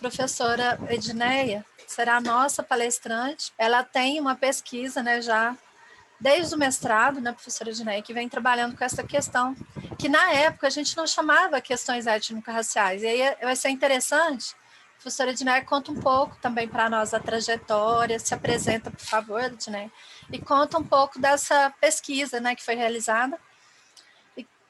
professora Edneia será a nossa palestrante. Ela tem uma pesquisa, né, já desde o mestrado, né, professora Edneia, que vem trabalhando com essa questão, que na época a gente não chamava questões étnico-raciais. E aí vai ser interessante. A professora Edneia conta um pouco também para nós a trajetória, se apresenta, por favor, Edneia, e conta um pouco dessa pesquisa, né, que foi realizada.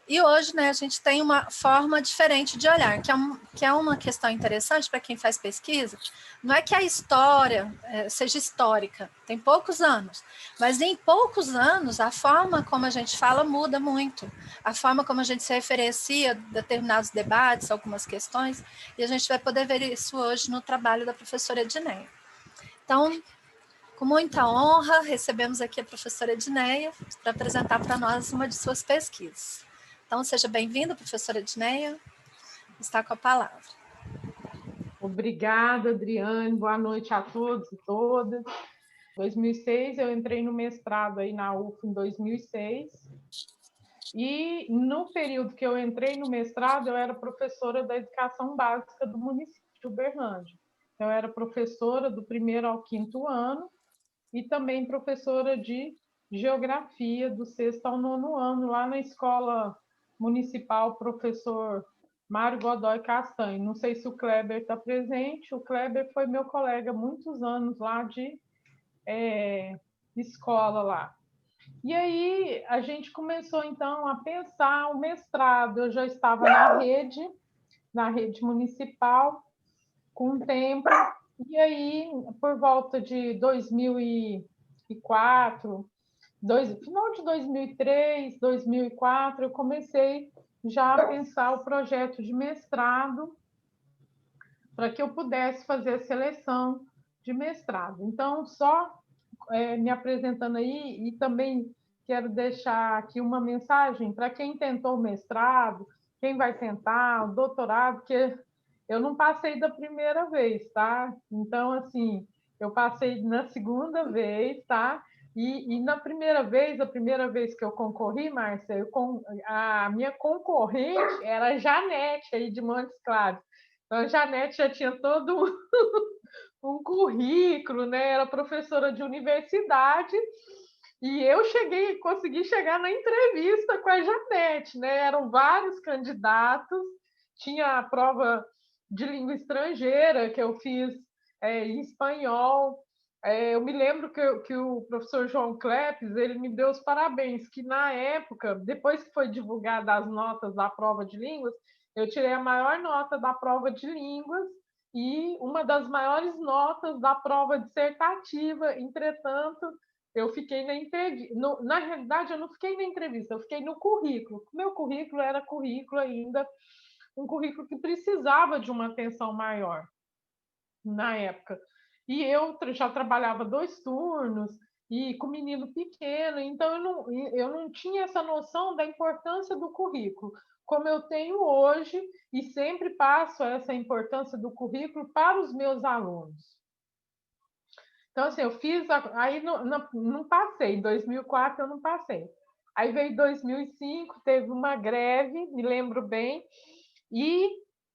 E hoje, né, a gente tem uma forma diferente de olhar, que é uma questão interessante para quem faz pesquisa. Não é que a história seja histórica, tem poucos anos, mas em poucos anos a forma como a gente fala muda muito. A forma como a gente se referencia a determinados debates, algumas questões, e a gente vai poder ver isso hoje no trabalho da professora Edneia. Então, com muita honra, recebemos aqui a professora Edneia para apresentar para nós uma de suas pesquisas. Então, seja bem-vinda, professora Edneia. Está com a palavra. Obrigada, Adriane. Boa noite a todos e todas. Em 2006, eu entrei no mestrado aí na UF em 2006. E no período que eu entrei no mestrado, eu era professora da educação básica do município de Uberlândia. Então, eu era professora do 1º ao 5º ano e também professora de geografia do 6º ao 9º ano, lá na escola municipal, professor Mário Godoy Castanho. Não sei se o Kleber está presente. O Kleber foi meu colega há muitos anos lá de escola lá. E aí a gente começou, então, a pensar o mestrado. Eu já estava na rede municipal, com o tempo. E aí, por volta de 2004, final de 2003, 2004, eu comecei já a pensar o projeto de mestrado para que eu pudesse fazer a seleção de mestrado. Então, só me apresentando aí, e também quero deixar aqui uma mensagem para quem tentou o mestrado, quem vai tentar o doutorado, porque eu não passei da primeira vez, tá? Então, assim, eu passei na segunda vez, tá? E na primeira vez, a primeira visa que eu concorri, Márcia, a minha concorrente era a Janete, aí de Montes Claros. Então, a Janete já tinha todo um currículo, né? Era professora de universidade, e eu consegui chegar na entrevista com a Janete, né? Eram vários candidatos, tinha a prova de língua estrangeira que eu fiz em espanhol. Eu me lembro que o professor João Clepes, ele me deu os parabéns, que na época, depois que foi divulgada as notas da prova de línguas, eu tirei a maior nota da prova de línguas e uma das maiores notas da prova dissertativa. Entretanto, eu fiquei na entrevista. Na realidade, eu não fiquei na entrevista, eu fiquei no currículo. O meu currículo era currículo ainda, um currículo que precisava de uma atenção maior na época. E eu já trabalhava 2 turnos e com menino pequeno, então eu não tinha essa noção da importância do currículo, como eu tenho hoje, e sempre passo essa importância do currículo para os meus alunos. Então, assim, eu fiz, aí não passei, em 2004 eu não passei. Aí veio 2005, teve uma greve, me lembro bem, e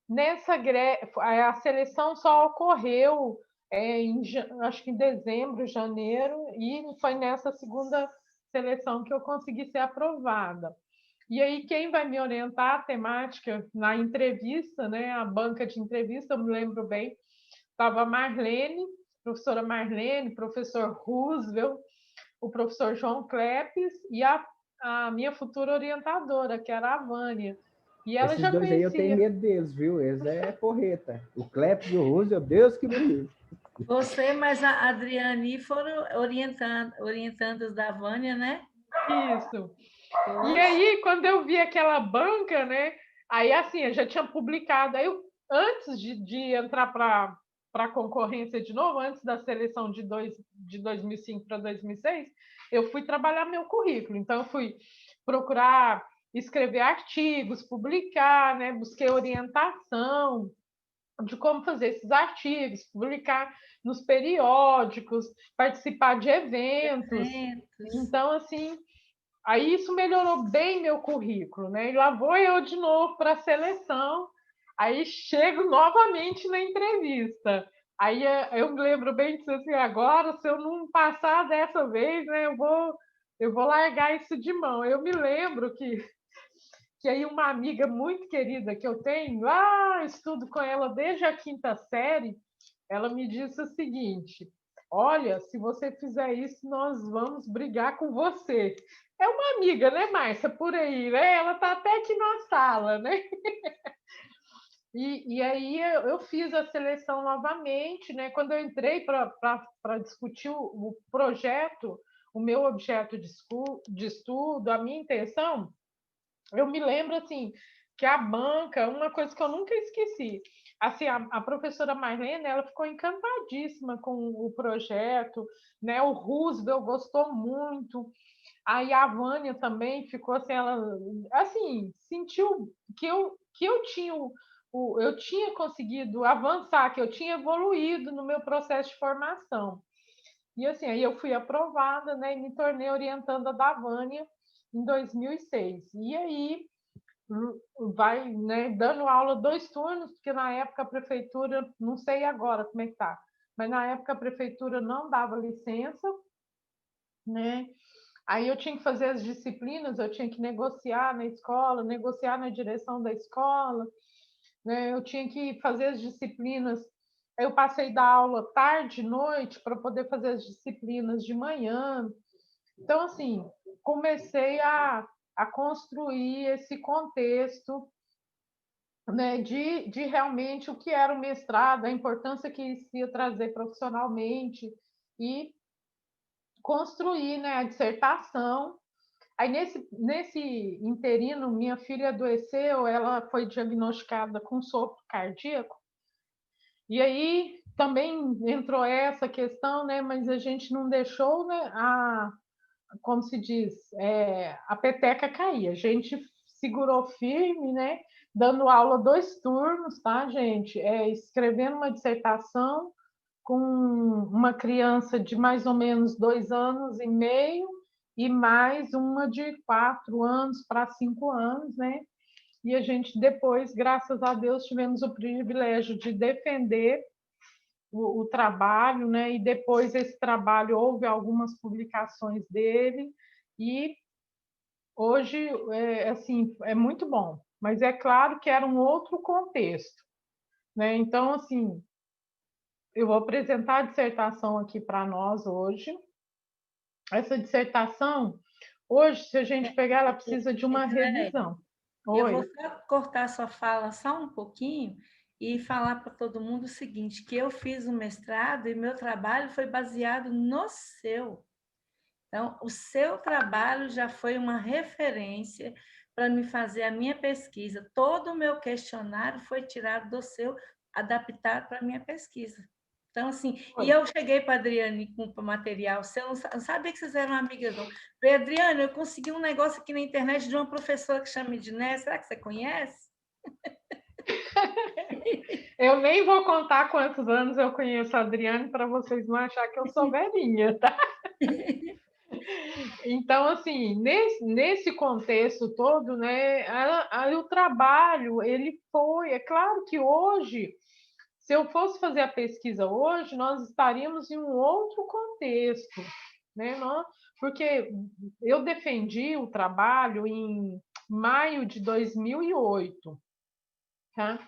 nessa greve, a seleção só ocorreu acho que em dezembro, janeiro, e foi nessa segunda seleção que eu consegui ser aprovada. E aí, quem vai me orientar a temática na entrevista, né, a banca de entrevista, eu me lembro bem, estava a Marlene, professora Marlene, professor Roosevelt, o professor João Clepes e a minha futura orientadora, que era a Vânia. E ela Esses já dois aí eu tenho conhecia. medo deles, viu? Eles é porreta. O Clepes e o Roosevelt, Deus que me livre. Você, mas a Adriane foram orientandas da Vânia, né? Isso. E aí, quando eu vi aquela banca, né? Aí, assim, eu já tinha publicado. Aí, antes de entrar para a concorrência de novo, antes da seleção de 2005 para 2006, eu fui trabalhar meu currículo. Então, eu fui procurar escrever artigos, publicar, né? Busquei orientação de como fazer esses artigos, publicar nos periódicos, participar de eventos. Então, assim, aí isso melhorou bem meu currículo, né? E lá vou eu de novo para a seleção. Aí chego novamente na entrevista. Aí eu me lembro bem disso assim, agora, se eu não passar dessa vez, né, eu vou largar isso de mão. Eu me lembro que aí uma amiga muito querida que eu tenho, estudo com ela desde a 5ª série, ela me disse o seguinte: olha, se você fizer isso, nós vamos brigar com você. É uma amiga, né, Márcia, por aí, né? Ela está até aqui na sala, né? E aí eu fiz a seleção novamente, né? Quando eu entrei para discutir o projeto, o meu objeto de estudo, a minha intenção, eu me lembro assim que a banca, uma coisa que eu nunca esqueci, assim, a professora Marlene, ela ficou encantadíssima com o projeto, né? O Roosevelt gostou muito. Aí a Vânia também ficou assim, ela assim, sentiu que eu tinha eu tinha conseguido avançar, que eu tinha evoluído no meu processo de formação. E assim, aí eu fui aprovada, né, e me tornei orientanda da Vânia em 2006. E aí vai, né, dando aula 2 turnos, porque na época a prefeitura, não sei agora como é que tá, mas na época a prefeitura não dava licença, né? Aí eu tinha que fazer as disciplinas, eu tinha que negociar na escola, negociar na direção da escola, né? Eu tinha que fazer as disciplinas. Eu passei da aula tarde, noite, para poder fazer as disciplinas de manhã. Então, assim, comecei a construir esse contexto, né, de realmente o que era o mestrado, a importância que isso ia trazer profissionalmente e construir, né, a dissertação. Aí, nesse interino, minha filha adoeceu, ela foi diagnosticada com sopro cardíaco, e aí também entrou essa questão, né, mas a gente não deixou, né, como se diz, a peteca cair, a gente segurou firme, né, dando aula 2 turnos, tá, gente? Escrevendo uma dissertação com uma criança de mais ou menos 2 anos e meio e mais uma de 4 anos para 5 anos, né? E a gente depois, graças a Deus, tivemos o privilégio de defender o trabalho, né? E depois esse trabalho houve algumas publicações dele e hoje assim é muito bom, mas é claro que era um outro contexto, né? Então assim, eu vou apresentar a dissertação aqui para nós hoje. Essa dissertação, hoje, se a gente pegar, ela precisa de uma revisão. Eu vou Oi. só cortar sua fala só um pouquinho e falar para todo mundo o seguinte, que eu fiz o mestrado e meu trabalho foi baseado no seu. Então, o seu trabalho já foi uma referência para me fazer a minha pesquisa. Todo o meu questionário foi tirado do seu, adaptado para a minha pesquisa. Então, assim, e eu cheguei para a Adriane com o material seu, não sabia que vocês eram amigas, não. Falei, Adriane, eu consegui um negócio aqui na internet de uma professora que chama Edné, será que você conhece? Eu nem vou contar quantos anos eu conheço a Adriane para vocês não acharem que eu sou velhinha, tá? Então, assim, nesse contexto todo, né, o trabalho, ele foi... É claro que hoje, se eu fosse fazer a pesquisa hoje, nós estaríamos em um outro contexto, né? Porque eu defendi o trabalho em maio de 2008, tá?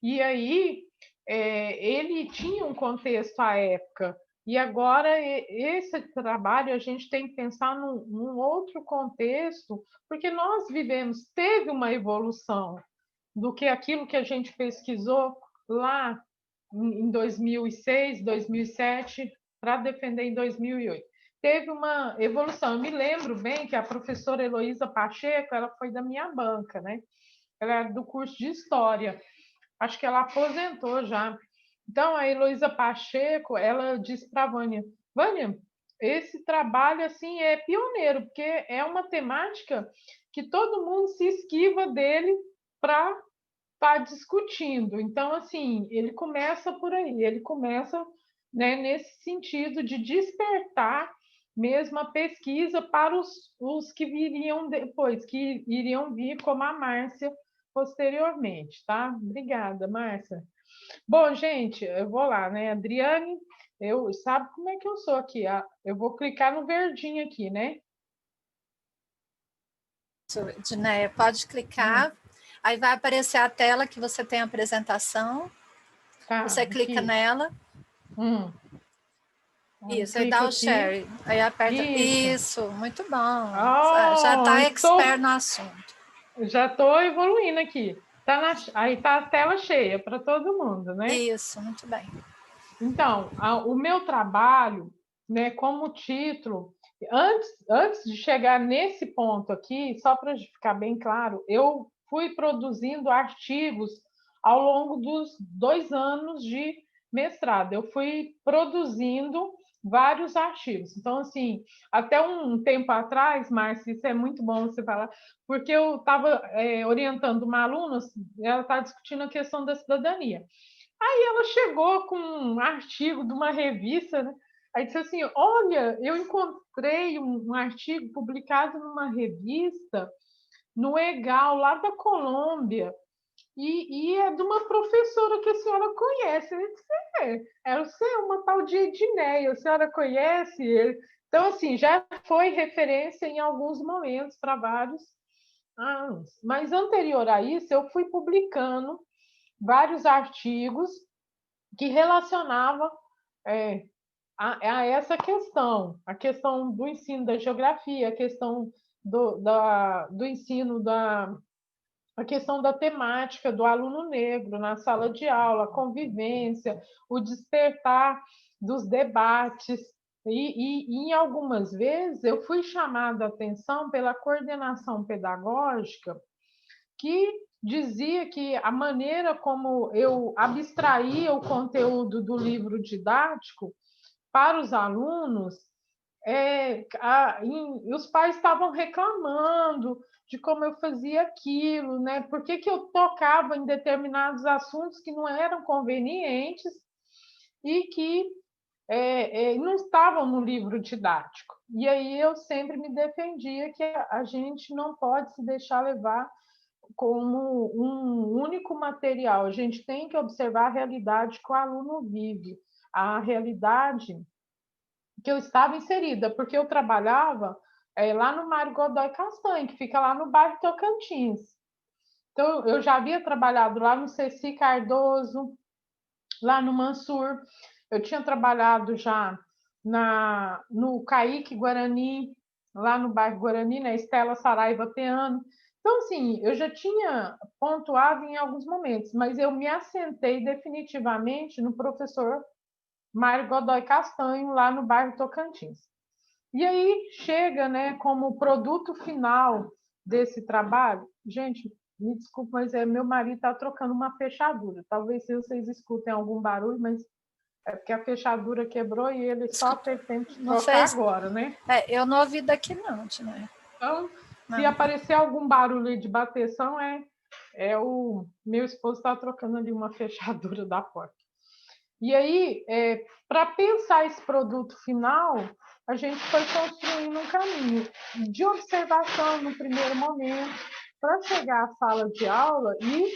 E aí ele tinha um contexto à época, e agora esse trabalho a gente tem que pensar num outro contexto, porque nós vivemos, teve uma evolução do que aquilo que a gente pesquisou lá em 2006, 2007, para defender em 2008. Teve uma evolução. Eu me lembro bem que a professora Heloísa Pacheco, ela foi da minha banca, né? Ela era do curso de História. Acho que ela aposentou já. Então, a Heloísa Pacheco, ela disse para a Vânia, Vânia, esse trabalho assim é pioneiro, porque é uma temática que todo mundo se esquiva dele para estar discutindo. Então, assim, ele começa por aí, ele começa, né, nesse sentido de despertar mesmo a pesquisa para os que viriam depois, que iriam vir, como a Márcia posteriormente, tá? Obrigada, Márcia. Bom, gente, eu vou lá, né? Adriane, sabe como é que eu sou aqui? Eu vou clicar no verdinho aqui, né? Edneia, pode clicar. Aí vai aparecer a tela que você tem a apresentação. Tá, Você clica aqui. nela. Isso, aí dá o Clico aqui. share. Aí aperta. Isso. Isso, muito bom. Já Oh, está expert no assunto. Já estou evoluindo aqui. Aí tá a tela cheia para todo mundo, né? Isso, muito bem. Então, o meu trabalho, né, como título, antes de chegar nesse ponto aqui, só para ficar bem claro, eu fui produzindo artigos ao longo dos 2 anos de mestrado. Eu fui produzindo vários artigos. Então, assim, até um tempo atrás, Márcia, isso é muito bom você falar, porque eu estava orientando uma aluna, ela está discutindo a questão da cidadania. Aí ela chegou com um artigo de uma revista, né? Aí disse assim: olha, eu encontrei um artigo publicado numa revista no EGAL, lá da Colômbia, e é de uma professora que a senhora conhece. Eu disse: é uma tal de Edneia, a senhora conhece ele? Então, assim, já foi referência em alguns momentos para vários anos. Mas anterior a isso, eu fui publicando vários artigos que relacionava a essa questão, a questão do ensino da geografia, a questão do ensino a questão da temática do aluno negro na sala de aula, a convivência, o despertar dos debates. E em algumas vezes eu fui chamada a atenção pela coordenação pedagógica, que dizia que a maneira como eu abstraía o conteúdo do livro didático para os alunos, os pais estavam reclamando de como eu fazia aquilo, né? Por que eu tocava em determinados assuntos que não eram convenientes e que não estavam no livro didático. E aí eu sempre me defendia que a gente não pode se deixar levar como um único material. A gente tem que observar a realidade que o aluno vive, a realidade que eu estava inserida, porque eu trabalhava lá no Mário Godoy Castanho, que fica lá no bairro Tocantins. Então, eu já havia trabalhado lá no Ceci Cardoso, lá no Mansur, eu tinha trabalhado já no Caíque Guarani, lá no bairro Guarani, na Estela Saraiva Peano. Então, assim, eu já tinha pontuado em alguns momentos, mas eu me assentei definitivamente no professor Mário Godoy Castanho, lá no bairro Tocantins. E aí chega, né, como produto final desse trabalho, gente, me desculpe, mas meu marido está trocando uma fechadura. Talvez vocês escutem algum barulho, mas é porque a fechadura quebrou e ele só pretende trocar agora, né? Eu não ouvi daqui não, né? Então, se aparecer algum barulho de bateção, o meu esposo está trocando ali uma fechadura da porta. E aí, para pensar esse produto final, a gente foi construindo um caminho de observação no primeiro momento, para chegar à sala de aula e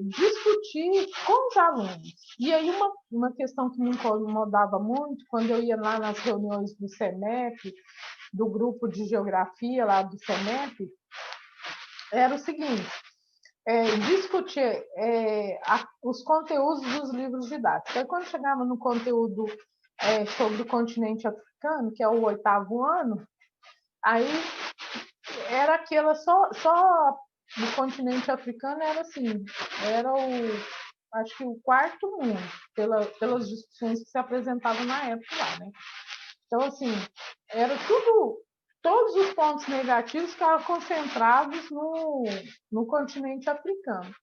discutir com os alunos. E aí, uma questão que me incomodava muito, quando eu ia lá nas reuniões do CEMEP, do grupo de geografia lá do CEMEP, era o seguinte: discutir os conteúdos dos livros didáticos. Aí, quando chegava no conteúdo sobre o continente africano, que é o 8º ano, aí era aquela só do continente africano, era assim, acho que o 4º mundo, pelas discussões que se apresentavam na época lá, né? Então, assim, era todos os pontos negativos ficavam concentrados no continente africano.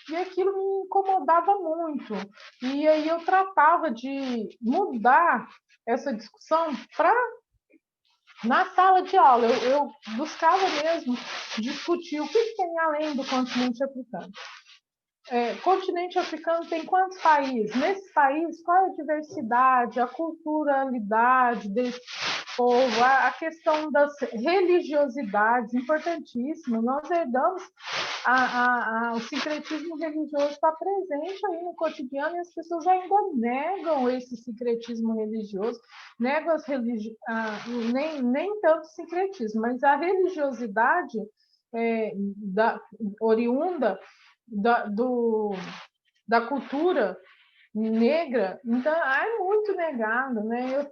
E aquilo me incomodava muito. E aí eu tratava de mudar essa discussão para na sala de aula. Eu buscava mesmo discutir o que tem além do continente africano. Continente africano tem quantos países? Nesses países, qual é a diversidade, a culturalidade povo, a questão das religiosidades, importantíssima. Nós herdamos o sincretismo religioso está presente aí no cotidiano e as pessoas ainda negam esse sincretismo religioso, negam nem tanto sincretismo, mas a religiosidade oriunda da cultura negra, então é muito negado, né?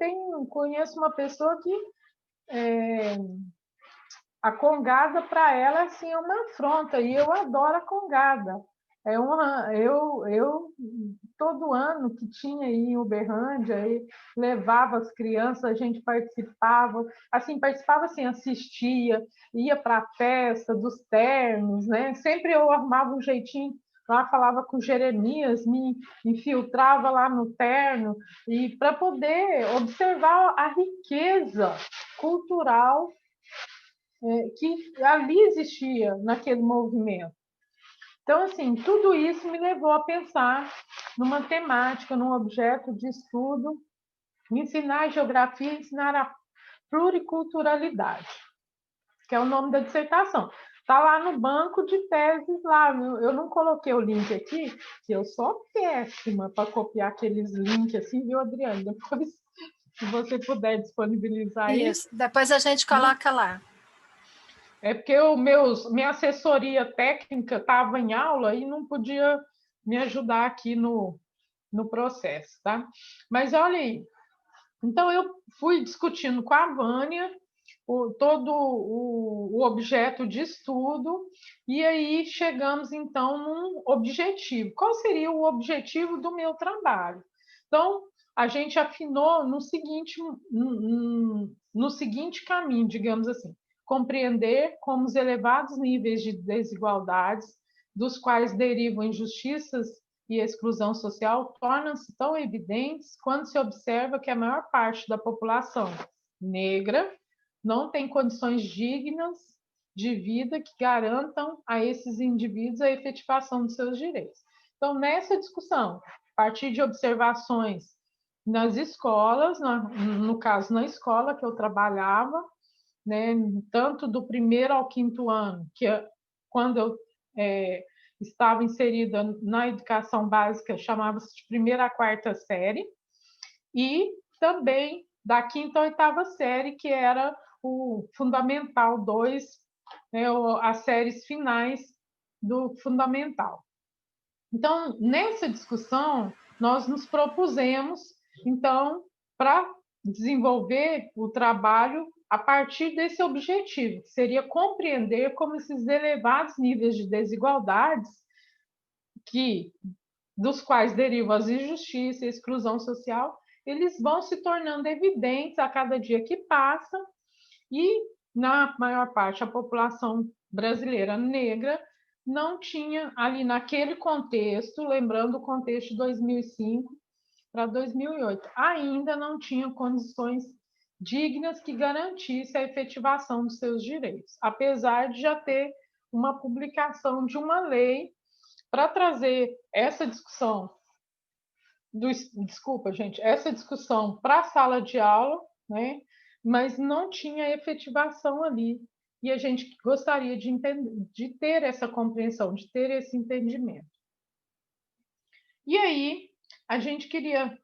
Conheço uma pessoa que a congada para ela assim, é uma afronta, e eu adoro a congada. Eu todo ano que tinha aí em Uberlândia, levava as crianças, a gente participava assim, assistia, ia para a festa dos ternos, né? Sempre eu arrumava um jeitinho lá, falava com o Jeremias, me infiltrava lá no terno, e para poder observar a riqueza cultural que ali existia naquele movimento. Então, assim, tudo isso me levou a pensar numa temática, num objeto de estudo, ensinar a geografia, ensinar a pluriculturalidade, que é o nome da dissertação. Está lá no banco de teses, lá. Eu não coloquei o link aqui, que eu sou péssima para copiar aqueles links assim, viu, Adriane? Depois, se você puder disponibilizar isso. Depois a gente coloca lá. É porque minha assessoria técnica estava em aula e não podia me ajudar aqui no processo, tá? Mas olha aí, então eu fui discutindo com a Vânia todo o objeto de estudo, e aí chegamos então num objetivo. Qual seria o objetivo do meu trabalho? Então, a gente afinou no seguinte caminho, digamos assim: compreender como os elevados níveis de desigualdades, dos quais derivam injustiças e exclusão social, tornam-se tão evidentes quando se observa que a maior parte da população negra não tem condições dignas de vida que garantam a esses indivíduos a efetivação dos seus direitos. Então, nessa discussão, a partir de observações nas escolas, no caso, na escola que eu trabalhava, né, tanto do 1º ao 5º ano, que quando eu estava inserida na educação básica, chamava-se de 1ª à 4ª série, e também da 5ª à 8ª série, que era o Fundamental 2, né, as séries finais do Fundamental. Então, nessa discussão, nós nos propusemos, então, para desenvolver o trabalho a partir desse objetivo, que seria compreender como esses elevados níveis de desigualdades, dos quais derivam as injustiças e a exclusão social, eles vão se tornando evidentes a cada dia que passa, e, na maior parte, a população brasileira negra não tinha, ali naquele contexto, lembrando o contexto de 2005 para 2008, ainda não tinha condições dignas que garantissem a efetivação dos seus direitos, apesar de já ter uma publicação de uma lei para trazer essa discussão, essa discussão para a sala de aula, né? Mas não tinha efetivação ali. E a gente gostaria de ter essa compreensão, de ter esse entendimento. E aí, a gente queria,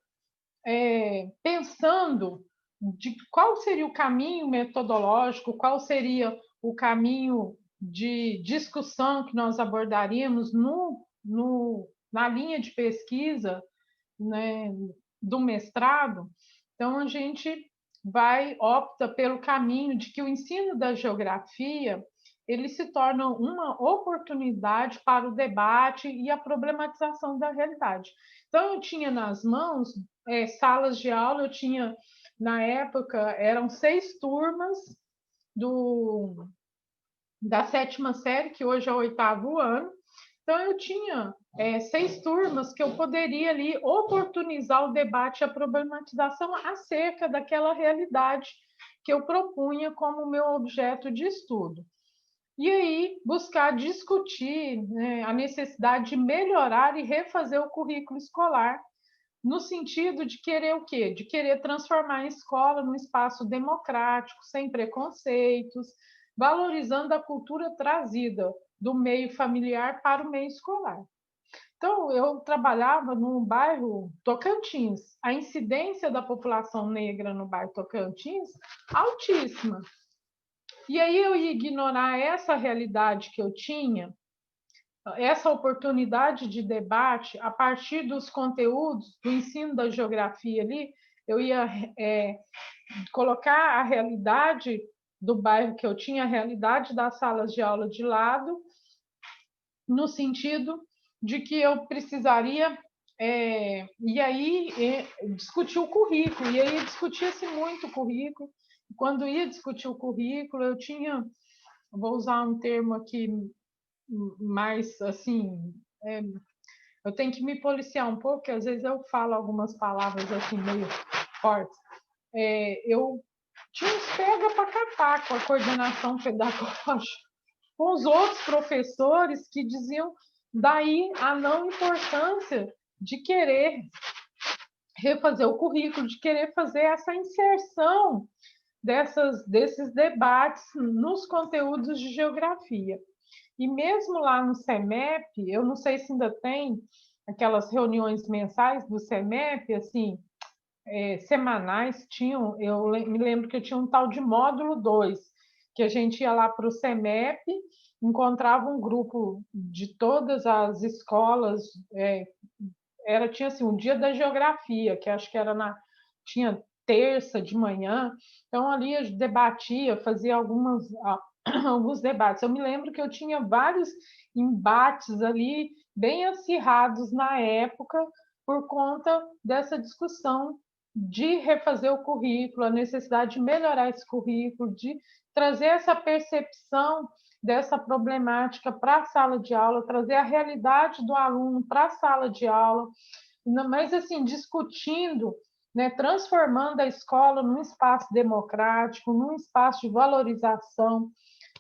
pensando de qual seria o caminho metodológico, qual seria o caminho de discussão que nós abordaríamos na linha de pesquisa, né, do mestrado. Então, a gente opta pelo caminho de que o ensino da geografia ele se torna uma oportunidade para o debate e a problematização da realidade. Então, eu tinha nas mãos salas de aula, eu tinha, na época, eram 6 turmas da 7ª série, que hoje é o 8º ano. Então, eu tinha 6 turmas que eu poderia ali oportunizar o debate e a problematização acerca daquela realidade que eu propunha como meu objeto de estudo. E aí, buscar discutir, né, a necessidade de melhorar e refazer o currículo escolar no sentido de querer o quê? De querer transformar a escola num espaço democrático, sem preconceitos, valorizando a cultura trazida do meio familiar para o meio escolar. Então, eu trabalhava no bairro Tocantins. A incidência da população negra no bairro Tocantins, altíssima. E aí eu ia ignorar essa realidade que eu tinha, essa oportunidade de debate, a partir dos conteúdos do ensino da geografia ali, eu ia colocar a realidade do bairro que eu tinha, a realidade das salas de aula de lado, no sentido de que eu precisaria, e aí discutir o currículo, e aí discutia-se muito o currículo. Quando ia discutir o currículo, eu tinha, vou usar um termo aqui mais assim, eu tenho que me policiar um pouco, porque às vezes eu falo algumas palavras assim meio fortes. Eu tinha uns pega para capar com a coordenação pedagógica, com os outros professores que diziam daí a não importância de querer refazer o currículo, de querer fazer essa inserção desses debates nos conteúdos de geografia. E mesmo lá no CEMEP, eu não sei se ainda tem aquelas reuniões mensais do CEMEP, assim, semanais, eu me lembro que eu tinha um tal de módulo 2, que a gente ia lá para o CEMEP, encontrava um grupo de todas as escolas, tinha assim, um dia da geografia, que acho que tinha terça de manhã, então ali eu debatia, fazia alguns debates. Eu me lembro que eu tinha vários embates ali, bem acirrados na época, por conta dessa discussão de refazer o currículo, a necessidade de melhorar esse currículo, de trazer essa percepção dessa problemática para a sala de aula, trazer a realidade do aluno para a sala de aula, mas assim, discutindo, né, transformando a escola num espaço democrático, num espaço de valorização,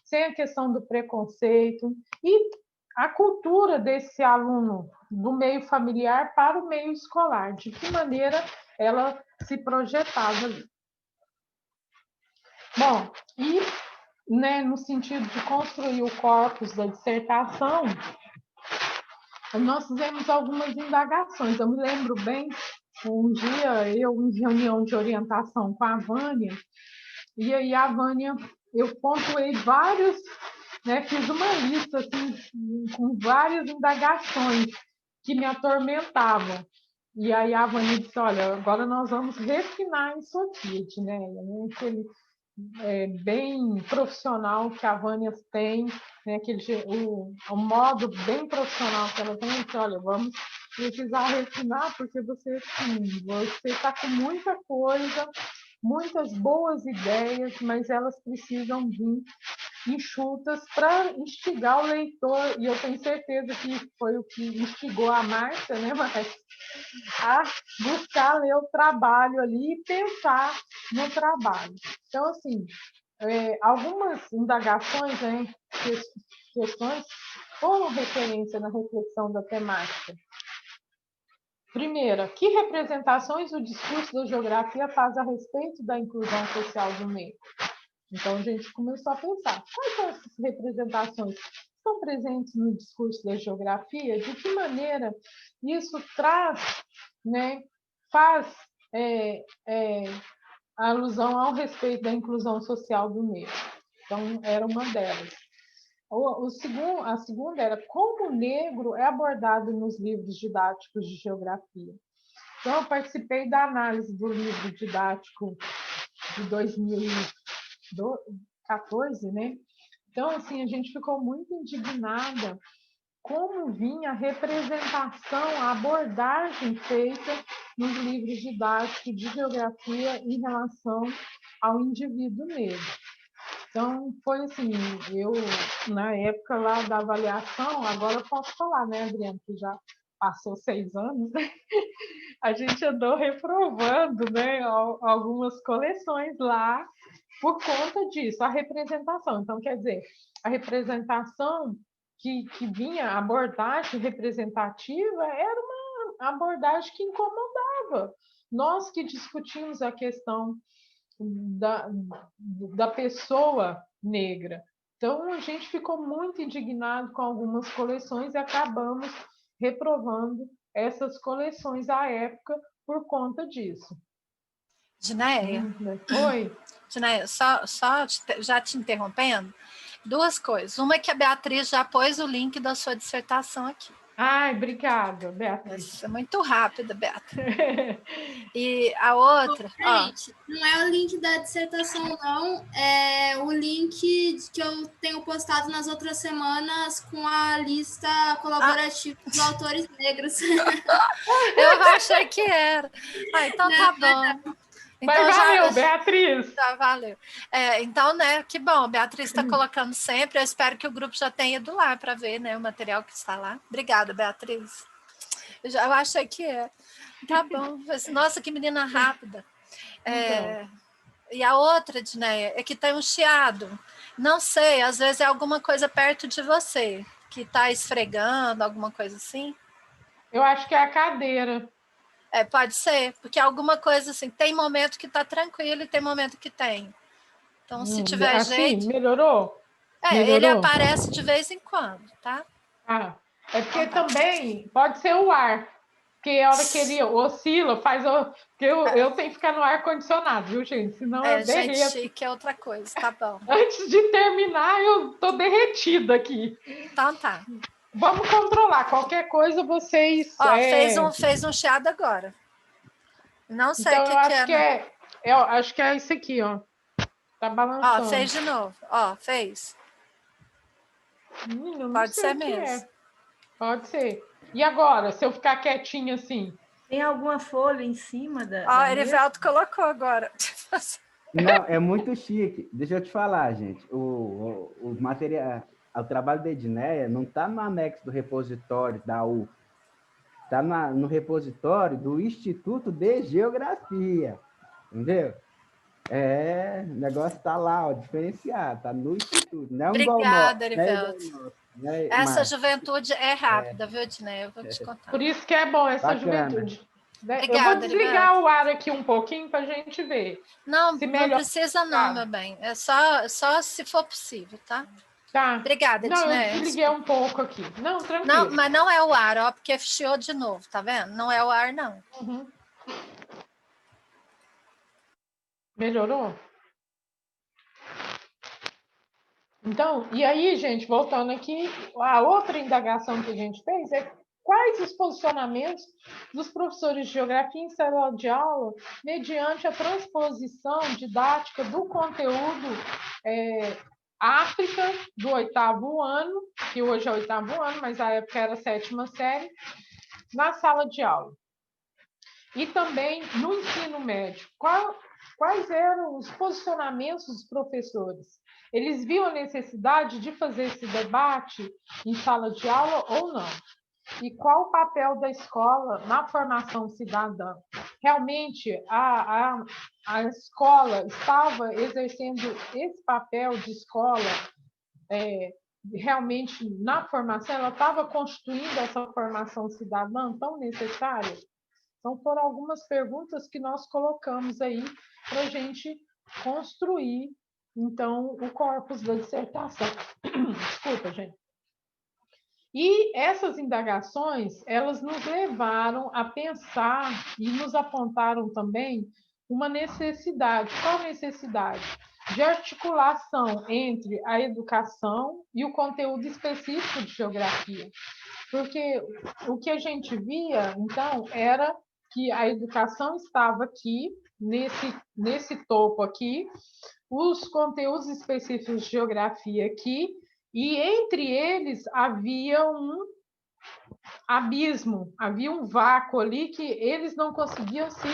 sem a questão do preconceito, e a cultura desse aluno do meio familiar para o meio escolar, de que maneira ela se projetava ali. Bom, e né, no sentido de construir o corpus da dissertação, nós fizemos algumas indagações. Eu me lembro bem, um dia eu em reunião de orientação com a Vânia, e aí a Vânia, eu pontuei vários, né, fiz uma lista assim, com várias indagações que me atormentavam. E aí a Vânia disse, olha, agora nós vamos refinar isso aqui, Edneia, né? Aquele bem profissional que a Vânia tem, né? O modo bem profissional que ela tem, disse, olha, vamos precisar refinar, porque você está com muita coisa, muitas boas ideias, mas elas precisam vir enxutas para instigar o leitor, e eu tenho certeza que foi o que instigou a Márcia, né, Márcia, a buscar ler o trabalho ali e pensar no trabalho. Então, assim, algumas indagações, né, questões foram referência na reflexão da temática. Primeira, que representações o discurso da geografia faz a respeito da inclusão social do meio? Então, a gente começou a pensar, quais são essas representações que estão presentes no discurso da geografia? De que maneira isso traz, né, faz alusão ao respeito da inclusão social do meio? Então, era uma delas. A segunda era como o negro é abordado nos livros didáticos de geografia. Então, eu participei da análise do livro didático de 2014, né? Então, assim, a gente ficou muito indignada como vinha a representação, a abordagem feita nos livros didáticos de geografia em relação ao indivíduo negro. Então, foi assim, eu, na época lá da avaliação, agora eu posso falar, né, Adriana, que já passou 6 anos, né? A gente andou reprovando, né, algumas coleções lá por conta disso, a representação. Então, quer dizer, a representação que vinha, a abordagem representativa, era uma abordagem que incomodava estava. Nós que discutimos a questão da pessoa negra. Então, a gente ficou muito indignado com algumas coleções e acabamos reprovando essas coleções à época por conta disso. Dinéia, Oi. Dinéia, já te interrompendo, duas coisas. Uma é que a Beatriz já pôs o link da sua dissertação aqui. Ai, obrigada, Beatriz. Nossa, muito rápida, Beatriz. E a outra... Gente, não é o link da dissertação, não. É o link que eu tenho postado nas outras semanas com a lista colaborativa dos autores negros. Eu achei que era. Então tá bom. Então, mas valeu, Beatriz. Já valeu. Então, né, que bom, Beatriz está colocando sempre. Eu espero que o grupo já tenha ido lá para ver, né, o material que está lá. Obrigada, Beatriz. Eu achei que é. Tá bom. Nossa, que menina rápida. E a outra, Dinéia, é que tem um chiado. Não sei, às vezes é alguma coisa perto de você, que está esfregando, alguma coisa assim. Eu acho que é a cadeira. Pode ser, porque alguma coisa assim, tem momento que está tranquilo e tem momento que tem. Então, se tiver assim, jeito... melhorou? Ele aparece de vez em quando, tá? É porque também pode ser o ar, porque a hora que ele oscila, porque eu tenho que ficar no ar-condicionado, viu, gente? Senão eu derreto. Gente chique é outra coisa, tá bom. Antes de terminar, eu tô derretida aqui. Então tá. Vamos controlar. Qualquer coisa, vocês... Fez um chiado agora. Não sei então, o que é. Eu acho que é isso aqui, ó. Tá balançando. Fez de novo. Fez. Pode ser mesmo. Pode ser. E agora, se eu ficar quietinha assim? Tem alguma folha em cima da Erivelto colocou agora. Não, é muito chique. Deixa eu te falar, gente. O material, o trabalho da Edneia não está no anexo do repositório da U. Está no repositório do Instituto de Geografia. Entendeu? O negócio está lá, ó, diferenciado. Está no Instituto. Não é Obrigada, Erivelto. Essa juventude é rápida, viu, Edneia? Eu vou te contar. Por isso que é bom essa juventude. Obrigada, eu vou desligar o ar aqui um pouquinho para a gente ver. Não precisa não, meu bem. É só se for possível, tá? Tá. Obrigada, Edneia. Eu desliguei um pouco aqui. Não, tranquilo. Não, mas não é o ar, porque chiou de novo, tá vendo? Não é o ar, não. Uhum. Melhorou? Então, e aí, gente, voltando aqui, a outra indagação que a gente fez é quais os posicionamentos dos professores de geografia em sala de aula mediante a transposição didática do conteúdo África do 8º ano, que hoje é o 8º ano, mas na época era a 7ª série, na sala de aula. E também no ensino médio. Quais eram os posicionamentos dos professores? Eles viam a necessidade de fazer esse debate em sala de aula ou não? E qual o papel da escola na formação cidadã? Realmente, a escola estava exercendo esse papel de escola realmente na formação? Ela estava constituindo essa formação cidadã tão necessária? Então, foram algumas perguntas que nós colocamos aí para a gente construir, então, o corpus da dissertação. Desculpa, gente. E essas indagações, elas nos levaram a pensar e nos apontaram também uma necessidade. Qual necessidade? De articulação entre a educação e o conteúdo específico de geografia. Porque o que a gente via, então, era que a educação estava aqui, nesse topo aqui, os conteúdos específicos de geografia aqui, e entre eles havia um abismo, havia um vácuo ali que eles não conseguiam se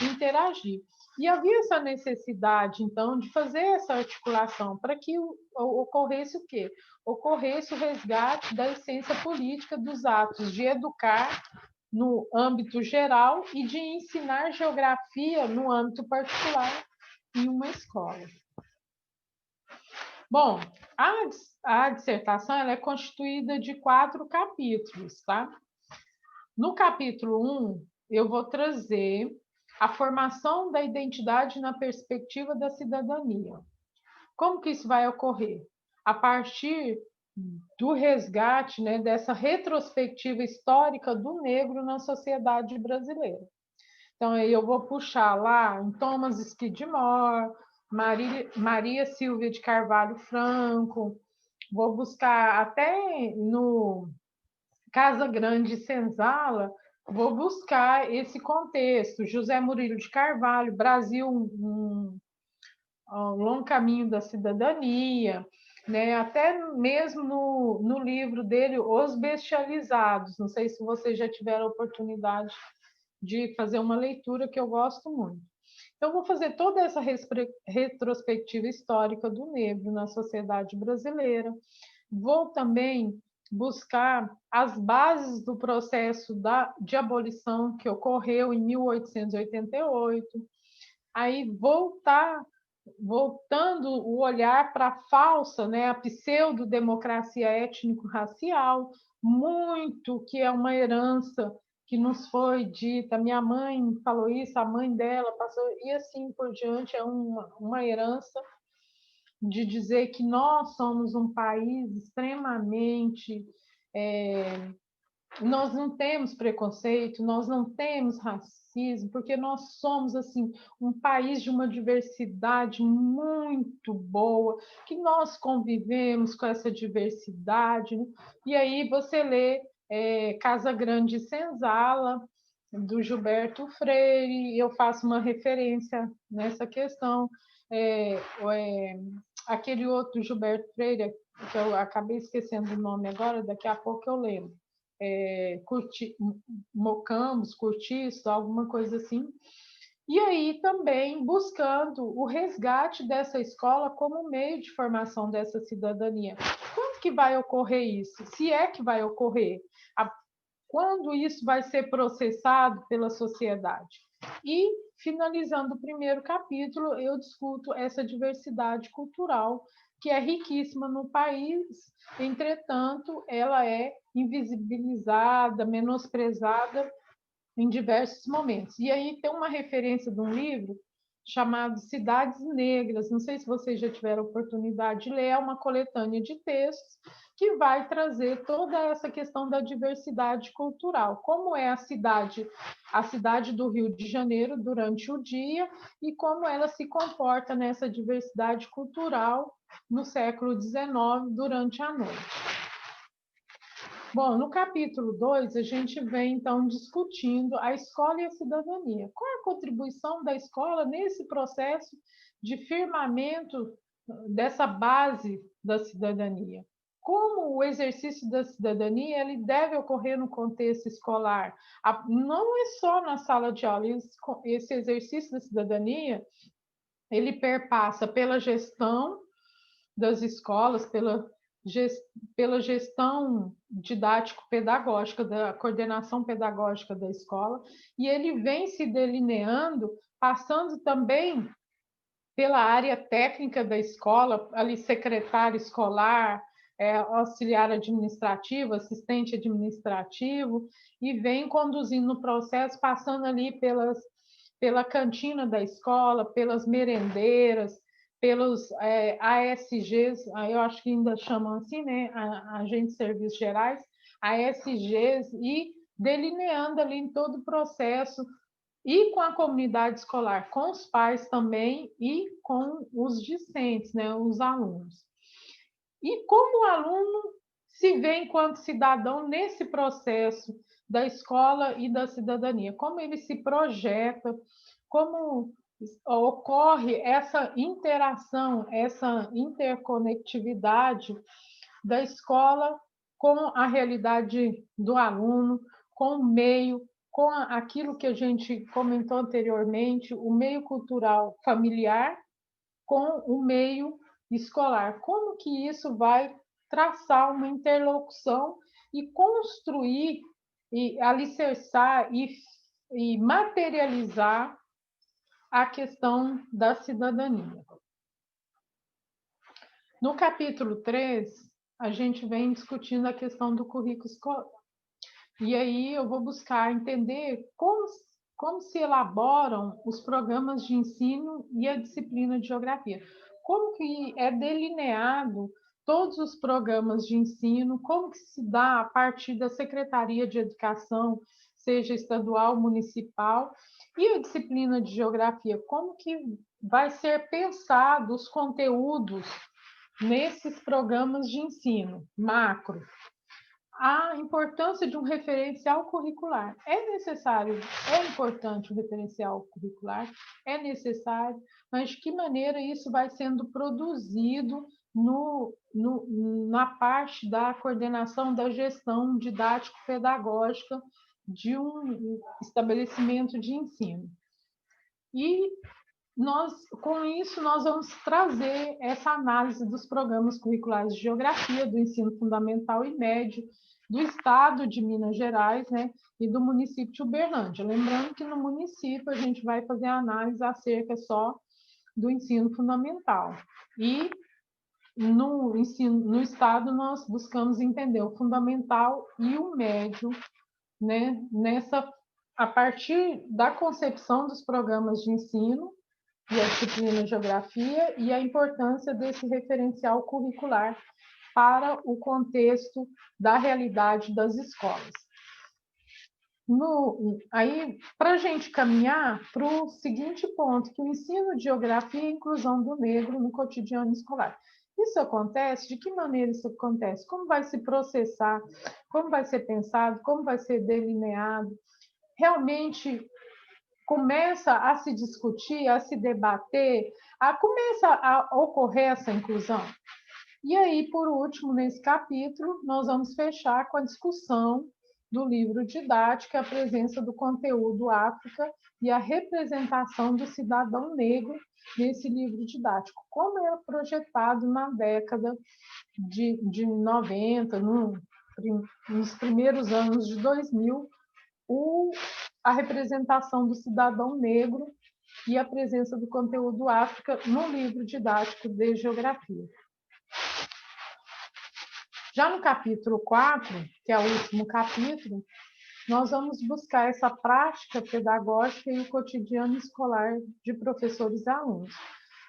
interagir. E havia essa necessidade, então, de fazer essa articulação para que ocorresse o quê? Ocorresse o resgate da essência política dos atos de educar no âmbito geral e de ensinar geografia no âmbito particular em uma escola. Bom, a dissertação ela é constituída de 4 capítulos, tá? No capítulo 1, eu vou trazer a formação da identidade na perspectiva da cidadania. Como que isso vai ocorrer? A partir do resgate, né, dessa retrospectiva histórica do negro na sociedade brasileira. Então, aí eu vou puxar lá em Thomas Skidmore, Maria Silvia de Carvalho Franco, vou buscar até no Casa Grande Senzala, vou buscar esse contexto. José Murilo de Carvalho, Brasil, um longo caminho da cidadania, né? Até mesmo no livro dele, Os Bestializados. Não sei se vocês já tiveram a oportunidade de fazer uma leitura, que eu gosto muito. Então, vou fazer toda essa retrospectiva histórica do negro na sociedade brasileira. Vou também buscar as bases do processo de abolição que ocorreu em 1888. Aí voltando o olhar para a falsa, né, a pseudo-democracia étnico-racial, muito que é uma herança que nos foi dita, minha mãe falou isso, a mãe dela passou, e assim por diante, é uma herança de dizer que nós somos um país extremamente... nós não temos preconceito, nós não temos racismo, porque nós somos assim um país de uma diversidade muito boa, que nós convivemos com essa diversidade, né? E aí você lê Casa Grande Senzala, do Gilberto Freire, eu faço uma referência nessa questão. Aquele outro Gilberto Freire, que eu acabei esquecendo o nome agora, daqui a pouco eu lembro. Mocambos, Curtiço, alguma coisa assim. E aí também buscando o resgate dessa escola como meio de formação dessa cidadania. Quando que vai ocorrer isso? Se é que vai ocorrer? Quando isso vai ser processado pela sociedade? E, finalizando o primeiro capítulo, eu discuto essa diversidade cultural, que é riquíssima no país, entretanto, ela é invisibilizada, menosprezada em diversos momentos. E aí tem uma referência de um livro chamado Cidades Negras, não sei se vocês já tiveram oportunidade de ler, é uma coletânea de textos que vai trazer toda essa questão da diversidade cultural, como é a cidade do Rio de Janeiro durante o dia e como ela se comporta nessa diversidade cultural no século XIX durante a noite. Bom, no capítulo 2, a gente vem, então, discutindo a escola e a cidadania. Qual é a contribuição da escola nesse processo de firmamento dessa base da cidadania? Como o exercício da cidadania ele deve ocorrer no contexto escolar? Não é só na sala de aula, esse exercício da cidadania ele perpassa pela gestão das escolas, pela gestão didático-pedagógica, da coordenação pedagógica da escola, e ele vem se delineando, passando também pela área técnica da escola, ali secretário escolar, auxiliar administrativo, assistente administrativo, e vem conduzindo o processo, passando ali pela cantina da escola, pelas merendeiras, pelos ASGs, eu acho que ainda chamam assim, né? Agentes de Serviços Gerais, ASGs, e delineando ali em todo o processo, e com a comunidade escolar, com os pais também, e com os discentes, né? Os alunos. E como o aluno se vê enquanto cidadão nesse processo da escola e da cidadania, como ele se projeta, como ocorre essa interação, essa interconectividade da escola com a realidade do aluno, com o meio, com aquilo que a gente comentou anteriormente, o meio cultural familiar, com o meio escolar. Como que isso vai traçar uma interlocução e construir, e alicerçar e materializar a questão da cidadania. No capítulo 3, a gente vem discutindo a questão do currículo escolar. E aí eu vou buscar entender como se elaboram os programas de ensino e a disciplina de geografia. Como que é delineado todos os programas de ensino, como que se dá a partir da Secretaria de Educação, seja estadual, municipal, e a disciplina de geografia, como que vai ser pensado os conteúdos nesses programas de ensino macro. A importância de um referencial curricular. É necessário, é importante o referencial curricular, é necessário, mas de que maneira isso vai sendo produzido na parte da coordenação da gestão didático-pedagógica de um estabelecimento de ensino. E com isso, nós vamos trazer essa análise dos programas curriculares de geografia, do ensino fundamental e médio, do estado de Minas Gerais, né, e do município de Uberlândia. Lembrando que no município a gente vai fazer a análise acerca só do ensino fundamental. E no estado nós buscamos entender o fundamental e o médio, né, a partir da concepção dos programas de ensino e a disciplina de geografia e a importância desse referencial curricular para o contexto da realidade das escolas. Aí, para a gente caminhar para o seguinte ponto, que o ensino de geografia e a inclusão do negro no cotidiano escolar. Isso acontece? De que maneira isso acontece? Como vai se processar? Como vai ser pensado? Como vai ser delineado? Realmente começa a se discutir, a se debater, começa a ocorrer essa inclusão. E aí, por último, nesse capítulo, nós vamos fechar com a discussão do livro didático, a presença do conteúdo África e a representação do cidadão negro nesse livro didático. Como é projetado na década de 90, nos primeiros anos de 2000, a representação do cidadão negro e a presença do conteúdo África no livro didático de geografia. Já no capítulo 4, que é o último capítulo, nós vamos buscar essa prática pedagógica e o cotidiano escolar de professores e alunos.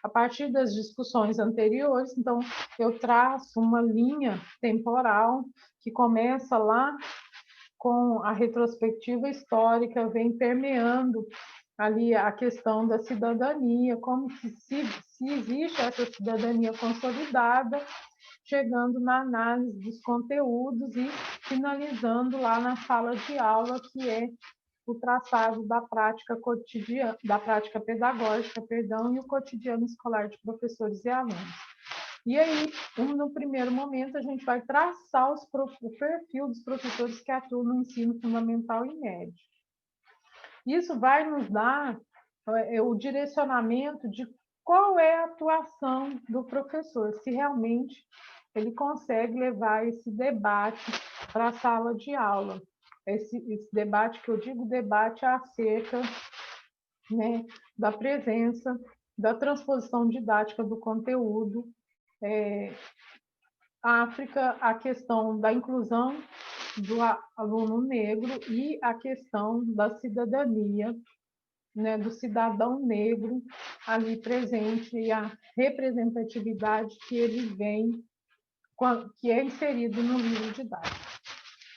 A partir das discussões anteriores, então, eu traço uma linha temporal que começa lá com a retrospectiva histórica, vem permeando ali a questão da cidadania, como se existe essa cidadania consolidada, chegando na análise dos conteúdos e finalizando lá na sala de aula, que é o traçado da prática cotidiana, da prática pedagógica, e o cotidiano escolar de professores e alunos. E aí, no primeiro momento, a gente vai traçar o perfil dos professores que atuam no ensino fundamental e médio. Isso vai nos dar o direcionamento de qual é a atuação do professor, se realmente ele consegue levar esse debate para a sala de aula. Esse debate, que eu digo debate acerca, né, da presença, da transposição didática do conteúdo, África, a questão da inclusão do aluno negro e a questão da cidadania, né, do cidadão negro ali presente e a representatividade que ele vem, que é inserido no livro didático.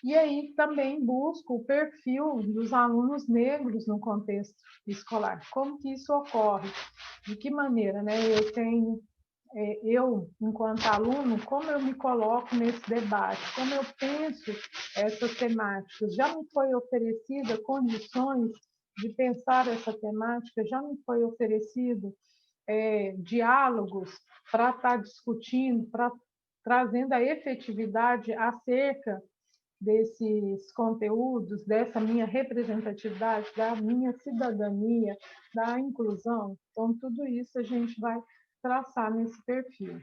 E aí também busco o perfil dos alunos negros no contexto escolar. Como que isso ocorre? De que maneira, né? Eu, enquanto aluno, como eu me coloco nesse debate? Como eu penso essas temáticas? Já me foi oferecida condições de pensar essa temática? Já me foi oferecido diálogos para estar discutindo, para trazendo a efetividade acerca desses conteúdos, dessa minha representatividade, da minha cidadania, da inclusão? Então, tudo isso a gente vai traçar nesse perfil.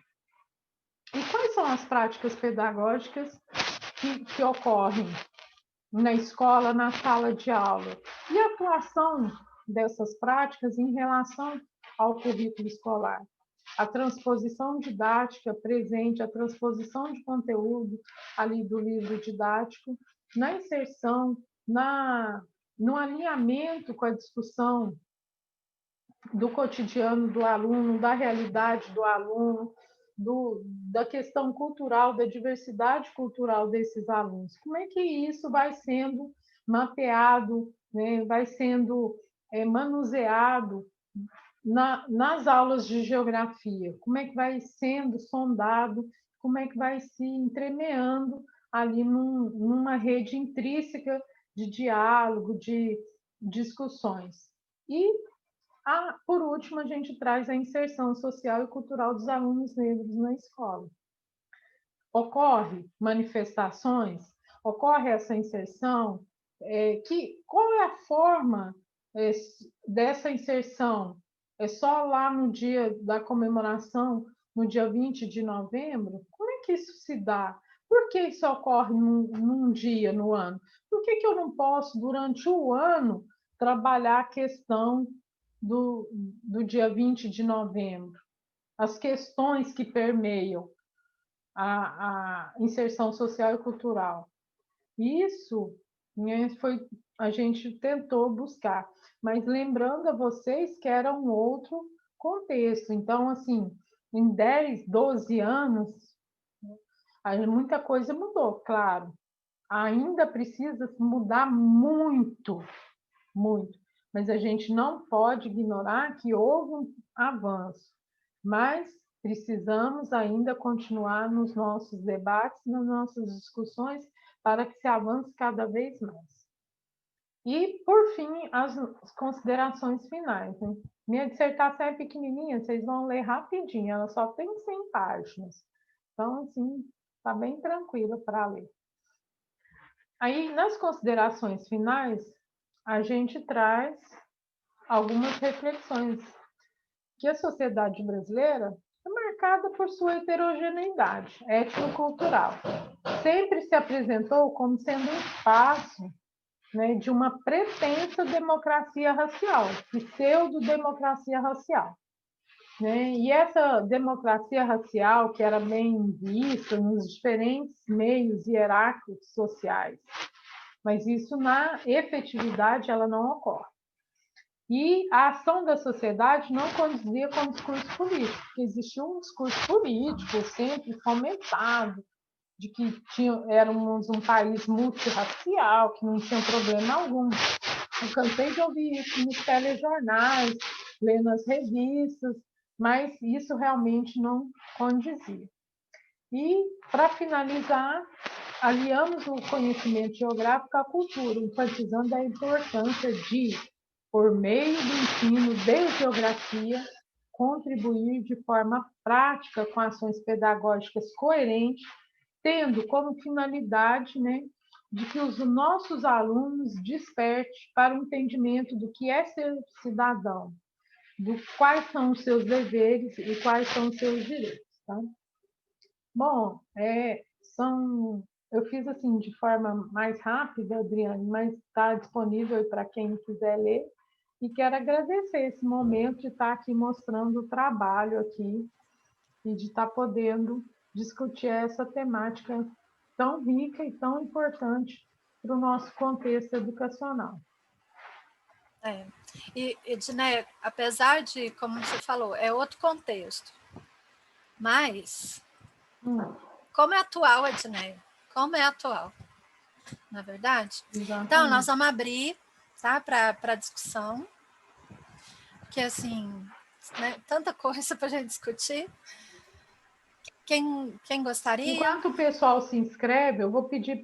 E quais são as práticas pedagógicas que ocorrem na escola, na sala de aula? E a atuação dessas práticas em relação ao currículo escolar? A transposição didática presente, a transposição de conteúdo ali do livro didático na inserção, no alinhamento com a discussão do cotidiano do aluno, da realidade do aluno, da questão cultural, da diversidade cultural desses alunos. Como é que isso vai sendo mapeado, né? Vai sendo manuseado nas aulas de geografia? Como é que vai sendo sondado? Como é que vai se entremeando ali numa rede intrínseca de diálogo, de discussões? E, por último, a gente traz a inserção social e cultural dos alunos negros na escola. Ocorre manifestações, ocorre essa inserção, qual é a forma dessa inserção? É só lá no dia da comemoração, no dia 20 de novembro? Como é que isso se dá? Por que isso ocorre num dia no ano? Por que eu não posso, durante o ano, trabalhar a questão do dia 20 de novembro? As questões que permeiam a inserção social e cultural. Isso, né, a gente tentou buscar, mas lembrando a vocês que era um outro contexto. Então, assim, em 10, 12 anos, muita coisa mudou, claro. Ainda precisa mudar muito, muito. Mas a gente não pode ignorar que houve um avanço. Mas precisamos ainda continuar nos nossos debates, nas nossas discussões, para que se avance cada vez mais. E, por fim, as considerações finais, né? Minha dissertação é pequenininha, vocês vão ler rapidinho, ela só tem 100 páginas. Então, assim, está bem tranquila para ler. Aí, nas considerações finais, a gente traz algumas reflexões que a sociedade brasileira é marcada por sua heterogeneidade étnico-cultural. Sempre se apresentou como sendo um espaço, né, de uma pretensa democracia racial, pseudo-democracia racial. Né? E essa democracia racial, que era bem vista nos diferentes meios hierárquicos sociais, mas isso, na efetividade, ela não ocorre. E a ação da sociedade não conduzia com o discurso político, porque existia um discurso político sempre fomentado, de que éramos um país multirracial, que não tinha problema algum. Eu cansei de ouvir isso nos telejornais, lendo as revistas, mas isso realmente não condizia. E, para finalizar, aliamos o conhecimento geográfico à cultura, enfatizando a importância de, por meio do ensino de geografia, contribuir de forma prática com ações pedagógicas coerentes, tendo como finalidade, né, de que os nossos alunos despertem para o entendimento do que é ser cidadão, quais são os seus deveres e quais são os seus direitos. Tá? Bom, eu fiz assim de forma mais rápida, Adriane, mas está disponível para quem quiser ler. E quero agradecer esse momento de estar aqui mostrando o trabalho aqui e de estar podendo discutir essa temática tão rica e tão importante para o nosso contexto educacional. E Edneia, apesar de, como você falou, é outro contexto, mas como é atual, Edneia? Como é atual? Na verdade? Exatamente. Então, nós vamos abrir, tá, para discussão, que assim, né, tanta coisa para a gente discutir. Quem gostaria? Enquanto o pessoal se inscreve, eu vou pedir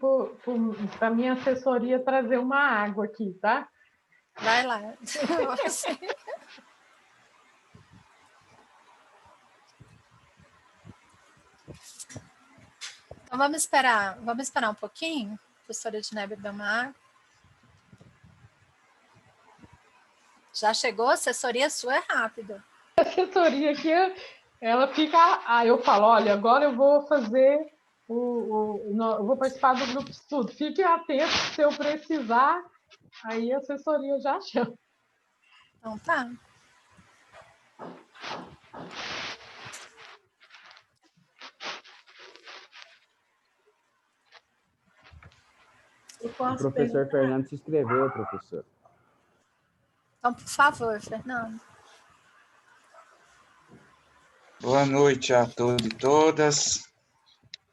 para a minha assessoria trazer uma água aqui, tá? Vai lá. Então, vamos esperar um pouquinho, professora Edneia beber uma água. Já chegou? A assessoria sua é rápida. A assessoria aqui, ela fica... eu falo, olha, agora eu vou fazer eu vou participar do grupo de estudo. Fique atento, se eu precisar, aí a assessoria já chama. Então tá. O professor Fernando se inscreveu, professor. Então, por favor, Fernando. Boa noite a todos e todas.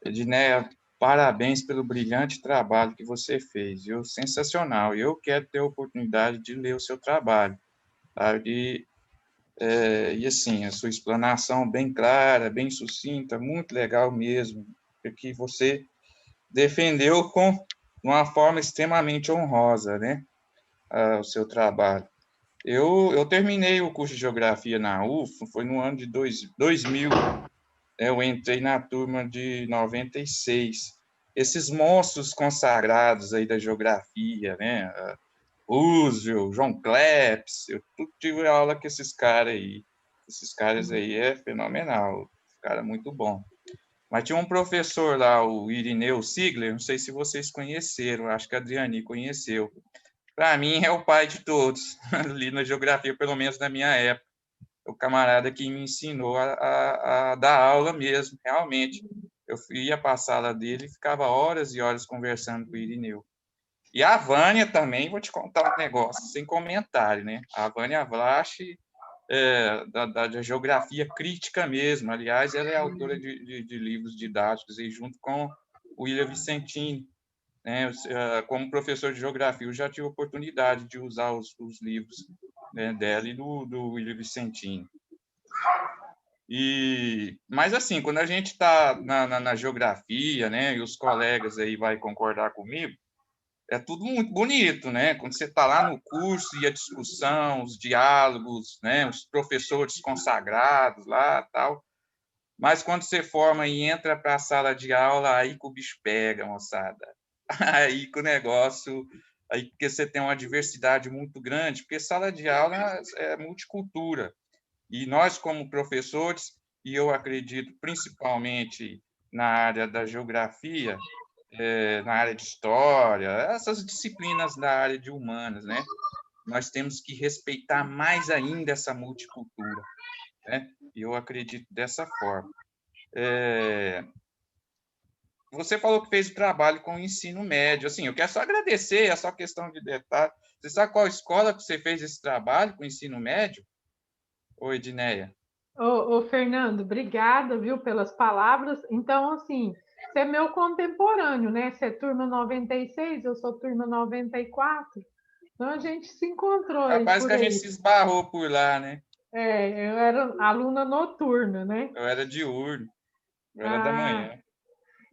Edneia, parabéns pelo brilhante trabalho que você fez, viu? Sensacional. Eu quero ter a oportunidade de ler o seu trabalho, sabe? E assim, a sua explanação bem clara, bem sucinta, muito legal mesmo, porque você defendeu com uma forma extremamente honrosa, né, o seu trabalho. Eu terminei o curso de Geografia na UFO, foi no ano de 2000, eu entrei na turma de 96. Esses monstros consagrados aí da geografia, né, Roosevelt, João Cleps, eu tudo tive aula com esses caras aí. Esses caras aí é fenomenal, cara muito bom. Mas tinha um professor lá, o Irineu Sigler, não sei se vocês conheceram, acho que a Adriane conheceu. Para mim é o pai de todos, ali na geografia, pelo menos na minha época. O camarada que me ensinou a dar aula mesmo, realmente. Eu ia para a sala dele e ficava horas e horas conversando com o Irineu. E a Vânia também, vou te contar um negócio, sem comentário, né? A Vânia Vlach, da geografia crítica mesmo. Aliás, ela é autora de livros didáticos, aí, junto com o William Vicentini. Né? Como professor de geografia, eu já tive a oportunidade de usar os livros, né, dela e do William Vicentini. Mas, assim, quando a gente está na geografia, né, e os colegas aí vão concordar comigo, é tudo muito bonito, né? Quando você está lá no curso e a discussão, os diálogos, né? Os professores consagrados lá, tal. Mas quando você forma e entra para a sala de aula, aí que o bicho pega, moçada. Aí que o negócio, aí porque você tem uma diversidade muito grande, porque sala de aula é multicultura. E nós, como professores, e eu acredito principalmente na área da geografia, na área de história, essas disciplinas da área de humanas, né? Nós temos que respeitar mais ainda essa multicultura, né? E eu acredito dessa forma. Você falou que fez o trabalho com o ensino médio. Assim, eu quero só agradecer, é só questão de detalhe. Você sabe qual escola que você fez esse trabalho com o ensino médio? Oi, Edneia. Ô, Fernando, obrigada, viu, pelas palavras. Então, assim, você é meu contemporâneo, né? Você é turma 96, eu sou turma 94. Então, a gente se encontrou aí Capaz por que a aí. gente se esbarrou por lá, né? Eu era aluna noturna, né? Eu era diurno, eu era da manhã.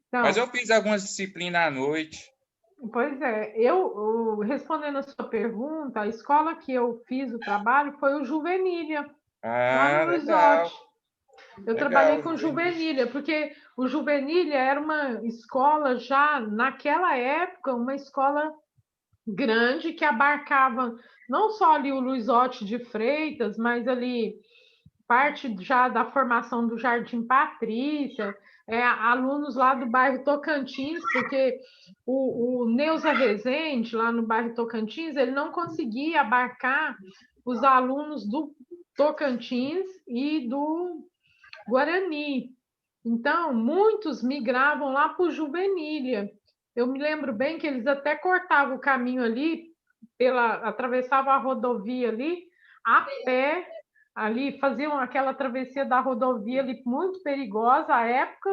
Então, Mas eu fiz algumas disciplinas à noite. Pois é, eu respondendo a sua pergunta, a escola que eu fiz o trabalho foi o Juvenília, lá no Legal. Luizotti. Eu trabalhei com o Juvenília, porque o Juvenília era uma escola já, naquela época, uma escola grande que abarcava não só ali o Luizotti de Freitas, mas ali parte já da formação do Jardim Patrícia, alunos lá do bairro Tocantins, porque o Neuza Rezende, lá no bairro Tocantins, ele não conseguia abarcar os alunos do Tocantins e do Guarani. Então, muitos migravam lá para o Juvenília. Eu me lembro bem que eles até cortavam o caminho ali, atravessavam a rodovia ali, a pé, ali faziam aquela travessia da rodovia ali muito perigosa à época,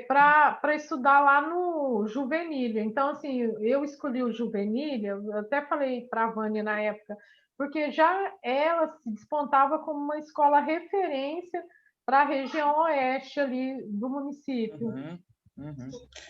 para estudar lá no Juvenília. Então, assim, eu escolhi o Juvenília, eu até falei para a Vânia na época, porque já ela se despontava como uma escola referência para a região oeste ali do município.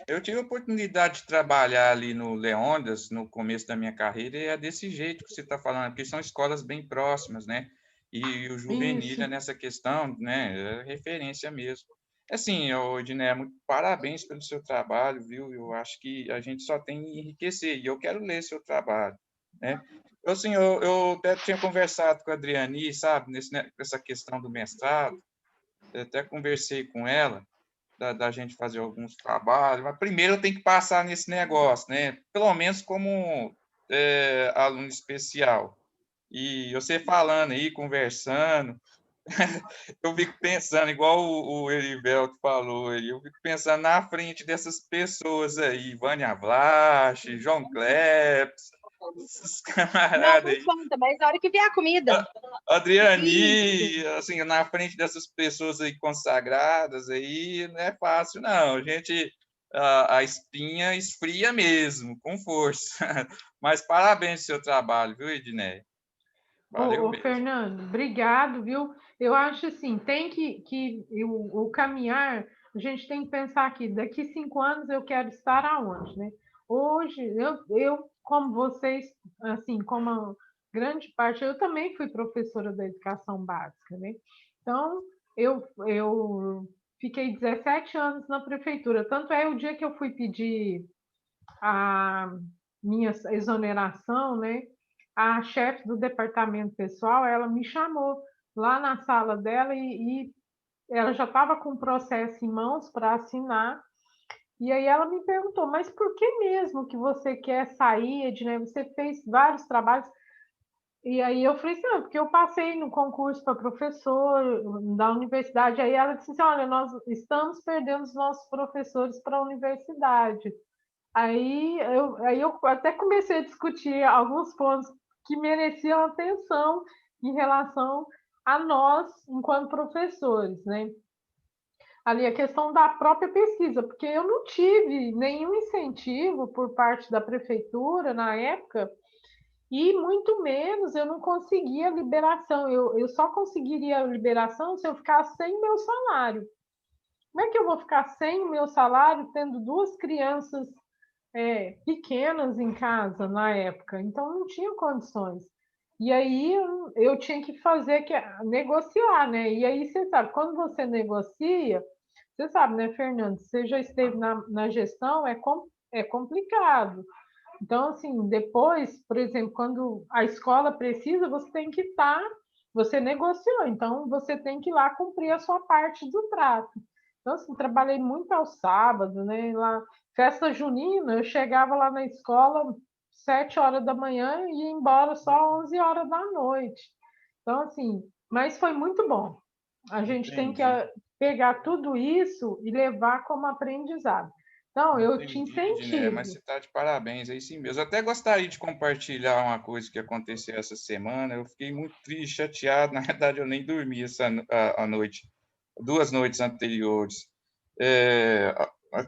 Eu tive a oportunidade de trabalhar ali no Leondas, no começo da minha carreira, e é desse jeito que você está falando, porque são escolas bem próximas, né? E o Juvenília, nessa questão, né, é referência mesmo. Assim, Edneia, muito parabéns pelo seu trabalho, viu? Eu acho que a gente só tem que enriquecer, e eu quero ler seu trabalho, né? Assim, eu até tinha conversado com a Adriane, sabe, nessa questão do mestrado, eu até conversei com ela, da gente fazer alguns trabalhos, mas primeiro eu tenho que passar nesse negócio, né? Pelo menos como aluno especial. E você falando aí, conversando, eu fico pensando, igual o Erivelto falou, eu fico pensando na frente dessas pessoas aí, Vânia Vlach, João Cleps, esses camaradas aí. Mas na hora que vier a comida. Adriani, assim, na frente dessas pessoas aí consagradas aí, não é fácil, não. A espinha esfria mesmo, com força. Mas parabéns pelo seu trabalho, viu, Edneia? Valeu mesmo. Fernando, obrigado, viu? Eu acho assim, tem o caminhar, a gente tem que pensar aqui, daqui 5 anos eu quero estar aonde, né? Hoje, eu como vocês, assim, como a grande parte, eu também fui professora da educação básica, né? Então, eu fiquei 17 anos na prefeitura, tanto é o dia que eu fui pedir a minha exoneração, né? A chefe do departamento pessoal, ela me chamou lá na sala dela e ela já estava com o processo em mãos para assinar. E aí ela me perguntou, mas por que mesmo que você quer sair, Ednei? Você fez vários trabalhos. E aí eu falei assim, porque eu passei no concurso para professor da universidade. Aí ela disse assim, olha, nós estamos perdendo os nossos professores para a universidade. Aí eu até comecei a discutir alguns pontos que mereciam atenção em relação a nós, enquanto professores, né? Ali a questão da própria pesquisa, porque eu não tive nenhum incentivo por parte da prefeitura na época, e muito menos eu não conseguia liberação. Eu só conseguiria liberação se eu ficasse sem meu salário. Como é que eu vou ficar sem o meu salário, tendo 2 crianças pequenas em casa na época? Então não tinha condições. E aí eu tinha que negociar, né? E aí você sabe, quando você negocia, você sabe, né, Fernando? Você já esteve na gestão, é complicado. Então, assim, depois, por exemplo, quando a escola precisa, você tem que estar, você negociou, então você tem que ir lá cumprir a sua parte do trato. Então, assim, trabalhei muito ao sábado, né? Lá, festa junina, eu chegava lá na escola 7 horas da manhã e ia embora só 11 horas da noite. Então, assim, mas foi muito bom. A gente tem que pegar tudo isso e levar como aprendizado. Então, eu te incentivo. Mas você está de parabéns, é isso mesmo. Eu até gostaria de compartilhar uma coisa que aconteceu essa semana. Eu fiquei muito triste, chateado. Na verdade, eu nem dormi a noite, 2 noites anteriores.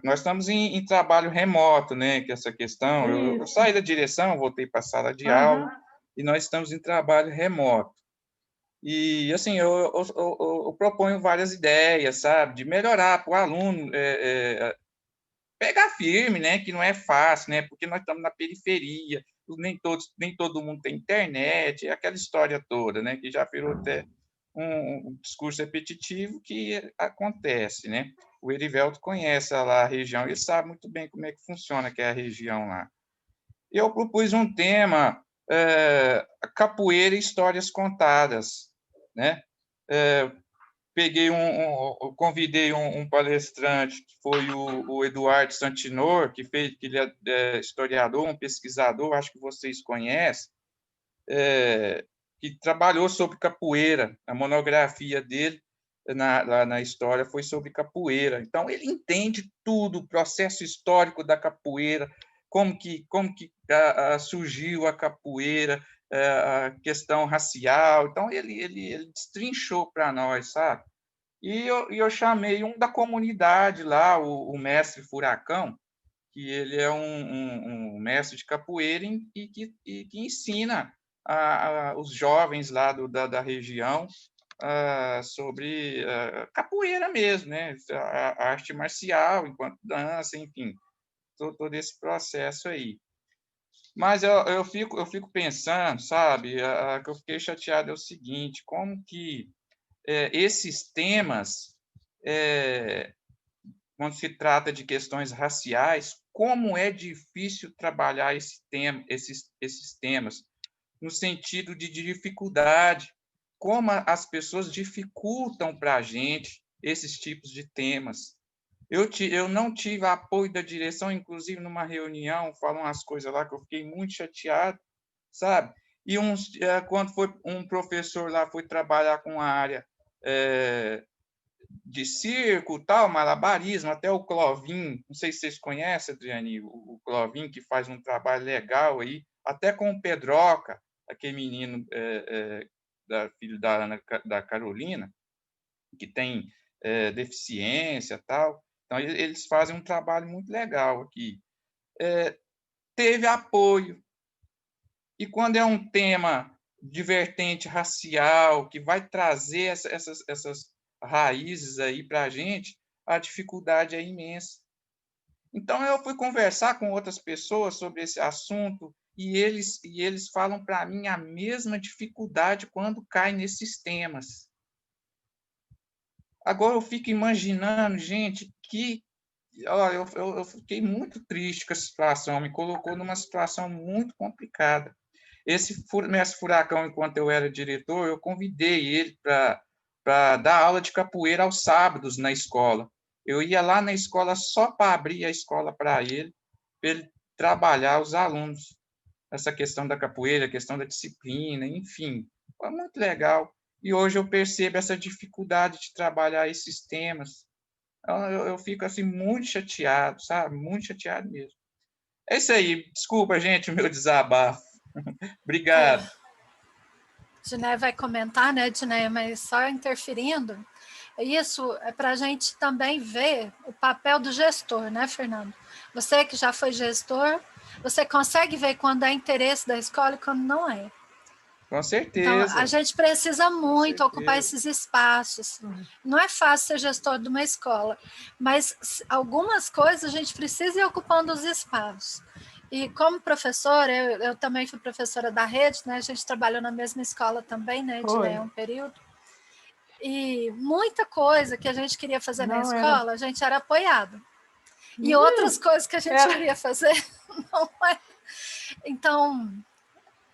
Nós estamos em trabalho remoto, né? Que essa questão. Eu saí da direção, voltei para a sala de aula e nós estamos em trabalho remoto. E, assim, eu proponho várias ideias, sabe? De melhorar para o aluno pegar firme, né? Que não é fácil, né? Porque nós estamos na periferia, nem todo mundo tem internet, é aquela história toda, né? Que já virou até um discurso repetitivo que acontece, né? O Erivelto conhece lá a região, ele sabe muito bem como é que funciona que é a região lá. Eu propus um tema, capoeira e histórias contadas, né? Convidei um palestrante, que foi o Eduardo Santinor, que ele é historiador, um pesquisador, acho que vocês conhecem, que trabalhou sobre capoeira. A monografia dele lá na história foi sobre capoeira. Então, ele entende tudo, o processo histórico da capoeira, como que surgiu a capoeira, a questão racial. Então, ele destrinchou para nós, sabe? E eu chamei um da comunidade lá, o mestre Furacão, que ele é um mestre de capoeira e que ensina os jovens lá da região sobre capoeira mesmo, né? A arte marcial, enquanto dança, enfim, todo esse processo aí. Mas eu fico pensando, sabe, que eu fiquei chateado é o seguinte, como que esses temas, quando se trata de questões raciais, como é difícil trabalhar esses temas, no sentido de dificuldade, como as pessoas dificultam para a gente esses tipos de temas. Eu não tive apoio da direção, inclusive numa reunião, falam umas coisas lá que eu fiquei muito chateado, sabe? E quando foi um professor lá foi trabalhar com a área de circo, tal, malabarismo, até o Clovin, não sei se vocês conhecem, Adriane, o Clovin, que faz um trabalho legal aí, até com o Pedroca, aquele menino filho da Ana, da Carolina, que tem deficiência, tal. Então, eles fazem um trabalho muito legal aqui. Teve apoio. E quando é um tema de vertente racial, que vai trazer essas raízes aí para a gente, a dificuldade é imensa. Então, eu fui conversar com outras pessoas sobre esse assunto e eles falam para mim a mesma dificuldade quando cai nesses temas. Agora, eu fico imaginando, gente, que eu fiquei muito triste com a situação, me colocou numa situação muito complicada. Esse mestre Furacão, enquanto eu era diretor, eu convidei ele para dar aula de capoeira aos sábados na escola. Eu ia lá na escola só para abrir a escola para ele trabalhar os alunos. Essa questão da capoeira, a questão da disciplina, enfim, foi muito legal. E hoje eu percebo essa dificuldade de trabalhar esses temas. Eu fico assim muito chateado, sabe? Muito chateado mesmo. É isso aí. Desculpa, gente, o meu desabafo. Obrigado. Diné vai comentar, né, Diné, mas só interferindo. Isso é para a gente também ver o papel do gestor, né, Fernando? Você que já foi gestor, você consegue ver quando é interesse da escola e quando não é. Com certeza. Então, a gente precisa muito ocupar esses espaços. Não é fácil ser gestor de uma escola, mas algumas coisas a gente precisa ir ocupando os espaços. E como professora, eu também fui professora da rede, né? A gente trabalhou na mesma escola também, né? De um período. E muita coisa que a gente queria fazer na escola, a gente era apoiado. E outras coisas que a gente queria fazer, não é. Então,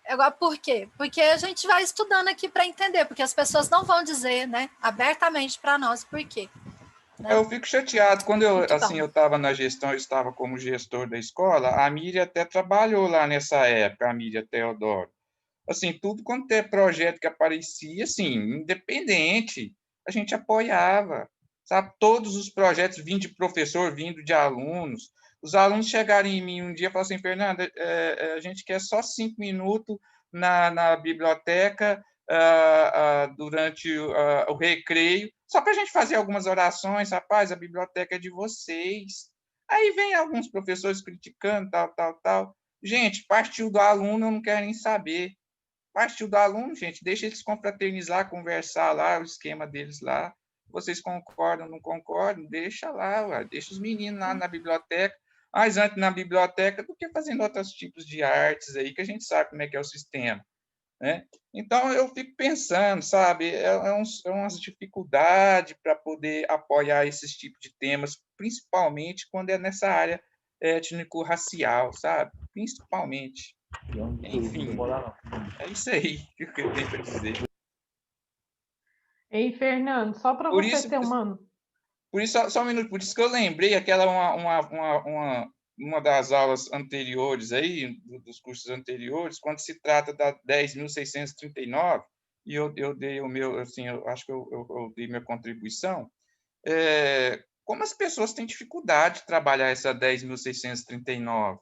agora, por quê? Porque a gente vai estudando aqui para entender, porque as pessoas não vão dizer, né, abertamente para nós por quê. Né? Eu fico chateado. Quando eu estava na gestão, eu estava como gestor da escola, a Miriam até trabalhou lá nessa época, a Miriam Teodoro. Assim, tudo quanto é projeto que aparecia, assim, independente, a gente apoiava, sabe? Todos os projetos vindo de professor, vindo de alunos. Os alunos chegarem em mim um dia e falaram assim, Fernanda, a gente quer só 5 minutos na biblioteca durante o recreio, só para a gente fazer algumas orações, rapaz, a biblioteca é de vocês. Aí vem alguns professores criticando, tal. Gente, partiu do aluno, eu não quero nem saber. Partiu do aluno, gente, deixa eles confraternizar, conversar lá, o esquema deles lá. Vocês concordam, não concordam? Deixa lá, deixa os meninos lá na biblioteca. Mais antes na biblioteca do que fazendo outros tipos de artes aí, que a gente sabe como é que é o sistema. Né? Então, eu fico pensando, sabe, umas dificuldades para poder apoiar esses tipos de temas, principalmente quando é nessa área étnico-racial, sabe? Principalmente. Enfim, é isso aí que eu tenho para dizer. Ei, Fernando, só para você ter uma... Por isso, só um minuto, por isso que eu lembrei aquela uma das aulas anteriores aí, dos cursos anteriores, quando se trata da 10.639, e eu dei o meu, assim, eu acho que eu dei minha contribuição, como as pessoas têm dificuldade de trabalhar essa 10.639.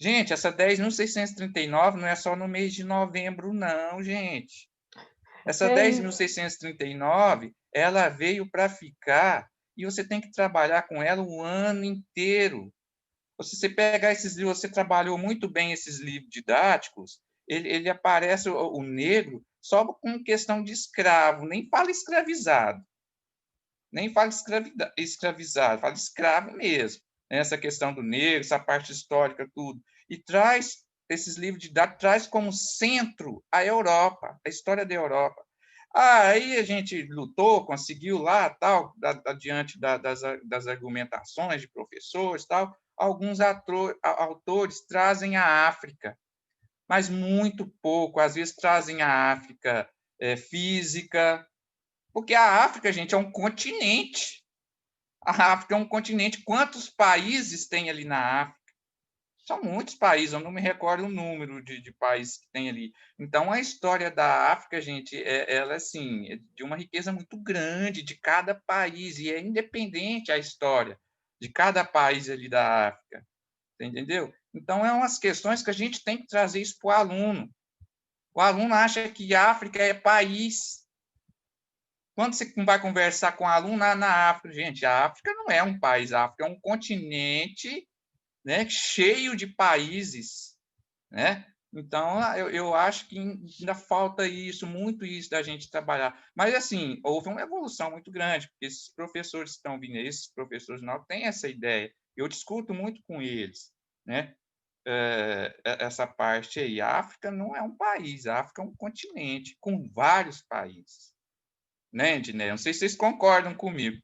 Gente, essa 10.639 não é só no mês de novembro, não, gente. Essa 10.639, ela veio para ficar e você tem que trabalhar com ela o ano inteiro. Se você pegar esses livros, você trabalhou muito bem esses livros didáticos, ele aparece o negro só com questão de escravo, nem fala escravizado. Nem fala escravizado, fala escravo mesmo. Essa questão do negro, essa parte histórica, tudo. E traz, esses livros didáticos, traz como centro a Europa, a história da Europa. Aí a gente lutou, conseguiu lá, tal, diante das argumentações de professores, tal. Alguns autores trazem a África, mas muito pouco. Às vezes trazem a África física, porque a África, gente, é um continente. A África é um continente. Quantos países tem ali na África? São muitos países, eu não me recordo o número de países que tem ali. Então, a história da África, gente, ela assim, é de uma riqueza muito grande de cada país, e é independente a história de cada país ali da África, entendeu? Então, é umas questões que a gente tem que trazer isso para o aluno. O aluno acha que a África é país. Quando você vai conversar com o aluno na África, gente, a África não é um país, a África é um continente, né, cheio de países, né? Então, eu acho que ainda falta isso, muito isso da gente trabalhar. Mas, assim, houve uma evolução muito grande, porque esses professores que estão vindo, esses professores novos, têm essa ideia. Eu discuto muito com eles, né? Essa parte aí. A África não é um país, a África é um continente com vários países. Né, Edneia? Não sei se vocês concordam comigo.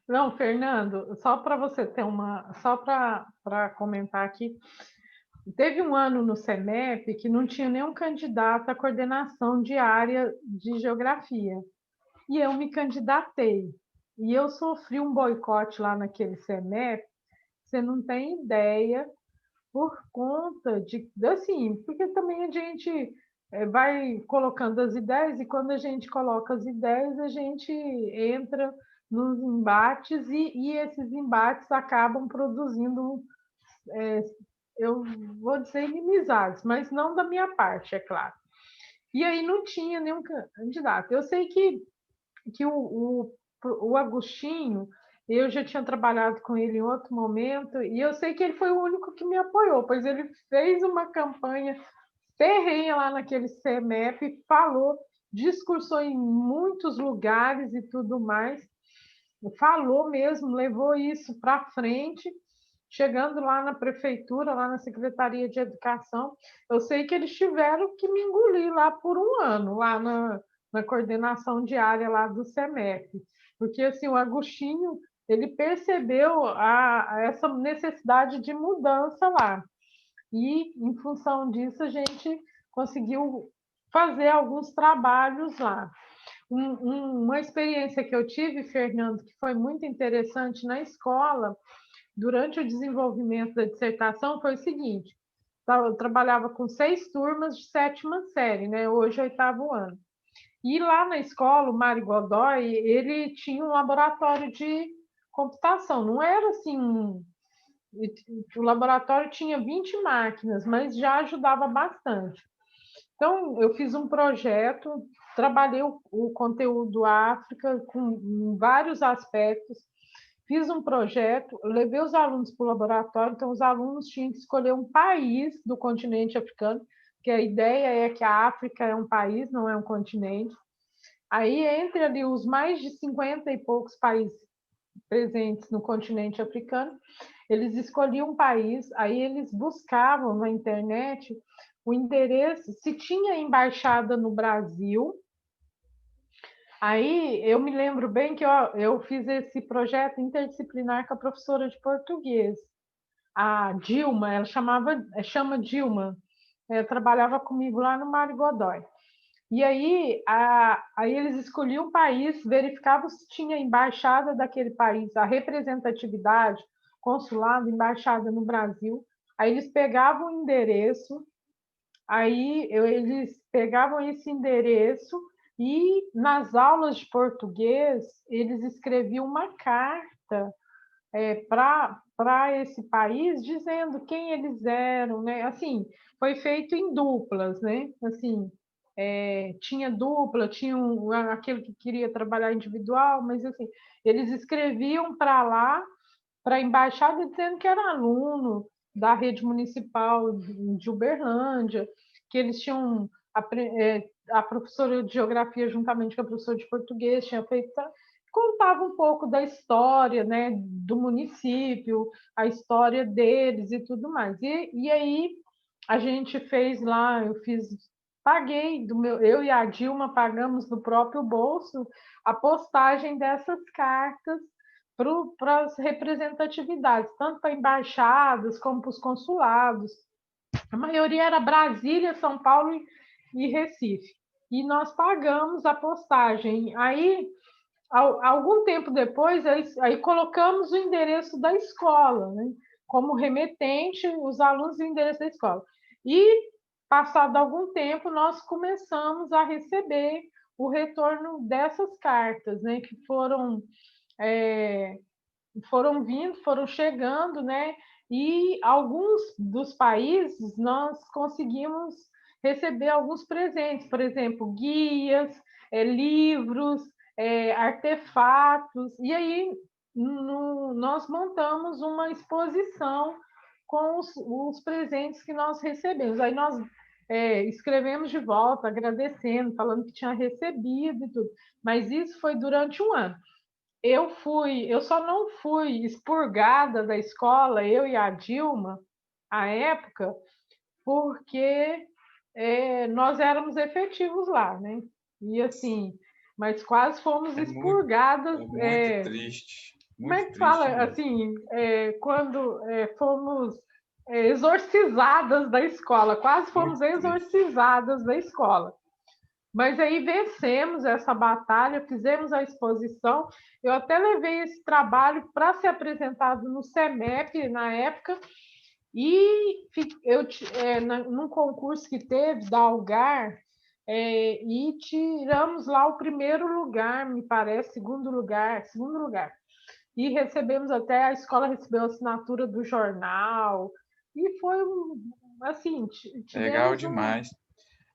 Não, Fernando, só para você ter uma. Só para comentar aqui, teve um ano no CEMEP que não tinha nenhum candidato à coordenação de área de geografia. E eu me candidatei. E eu sofri um boicote lá naquele CEMEP, você não tem ideia, por conta de. Assim, porque também a gente vai colocando as ideias, e quando a gente coloca as ideias, a gente entra nos embates, e esses embates acabam produzindo, eu vou dizer, inimizades, mas não da minha parte, é claro. E aí não tinha nenhum candidato. Eu sei que o Agostinho, eu já tinha trabalhado com ele em outro momento, e eu sei que ele foi o único que me apoiou, pois ele fez uma campanha ferrenha lá naquele CEMEP, falou, discursou em muitos lugares e tudo mais, falou mesmo, levou isso para frente, chegando lá na prefeitura, lá na Secretaria de Educação. Eu sei que eles tiveram que me engolir lá por um ano, lá na coordenação diária lá do CEMEP, porque assim, o Agostinho, ele percebeu essa necessidade de mudança lá, e em função disso a gente conseguiu fazer alguns trabalhos lá. Uma experiência que eu tive, Fernando, que foi muito interessante na escola, durante o desenvolvimento da dissertação, foi o seguinte: eu trabalhava com 6 turmas de 7ª série, né? Hoje, 8º ano. E lá na escola, o Mário Godoy, ele tinha um laboratório de computação. Não era assim, o laboratório tinha 20 máquinas, mas já ajudava bastante. Então, eu fiz um projeto, trabalhei o conteúdo África com vários aspectos, fiz um projeto, levei os alunos para o laboratório, então os alunos tinham que escolher um país do continente africano, porque a ideia é que a África é um país, não é um continente. Aí, entre ali os mais de 50 e poucos países presentes no continente africano, eles escolhiam um país, aí eles buscavam na internet o endereço, se tinha embaixada no Brasil. Aí eu me lembro bem que eu fiz esse projeto interdisciplinar com a professora de português, a Dilma, ela chama Dilma, trabalhava comigo lá no Mário Godoy. E aí eles escolhiam um país, verificavam se tinha embaixada daquele país, a representatividade, consulado, embaixada no Brasil. Aí eles pegavam o endereço, eles pegavam esse endereço, e nas aulas de português eles escreviam uma carta para esse país, dizendo quem eles eram, né? Assim, foi feito em duplas, né? Assim, tinha dupla, tinha aquele que queria trabalhar individual, mas assim, eles escreviam para lá, para a embaixada, dizendo que era aluno da rede municipal de Uberlândia, que eles tinham a professora de geografia, juntamente com a professora de português, tinha feito, contava um pouco da história, né, do município, a história deles e tudo mais. E aí a gente fez lá, paguei eu e a Dilma pagamos do próprio bolso a postagem dessas cartas para as representatividades, tanto para embaixadas como para os consulados. A maioria era Brasília, São Paulo e Recife. E nós pagamos a postagem. Aí, algum tempo depois, aí colocamos o endereço da escola, né? como remetente os alunos e o endereço da escola. E, passado algum tempo, nós começamos a receber o retorno dessas cartas, né, que foram vindo, foram chegando, né, e alguns dos países nós conseguimos receber alguns presentes, por exemplo, guias, livros, artefatos, e aí nós montamos uma exposição com os presentes que nós recebemos. Aí nós escrevemos de volta, agradecendo, falando que tinha recebido e tudo. Mas isso foi durante um ano. Eu só não fui expurgada da escola, eu e a Dilma, à época, porque nós éramos efetivos lá, né? E assim, mas quase fomos expurgadas. Muito triste. Como é que fala assim, quando fomos exorcizadas da escola, quase fomos exorcizadas da escola. Mas aí vencemos essa batalha, fizemos a exposição. Eu até levei esse trabalho para ser apresentado no CEMEP na época, e num concurso que teve da Algar, e tiramos lá o primeiro lugar, me parece, segundo lugar. E recebemos a escola recebeu a assinatura do jornal, e foi assim, legal demais.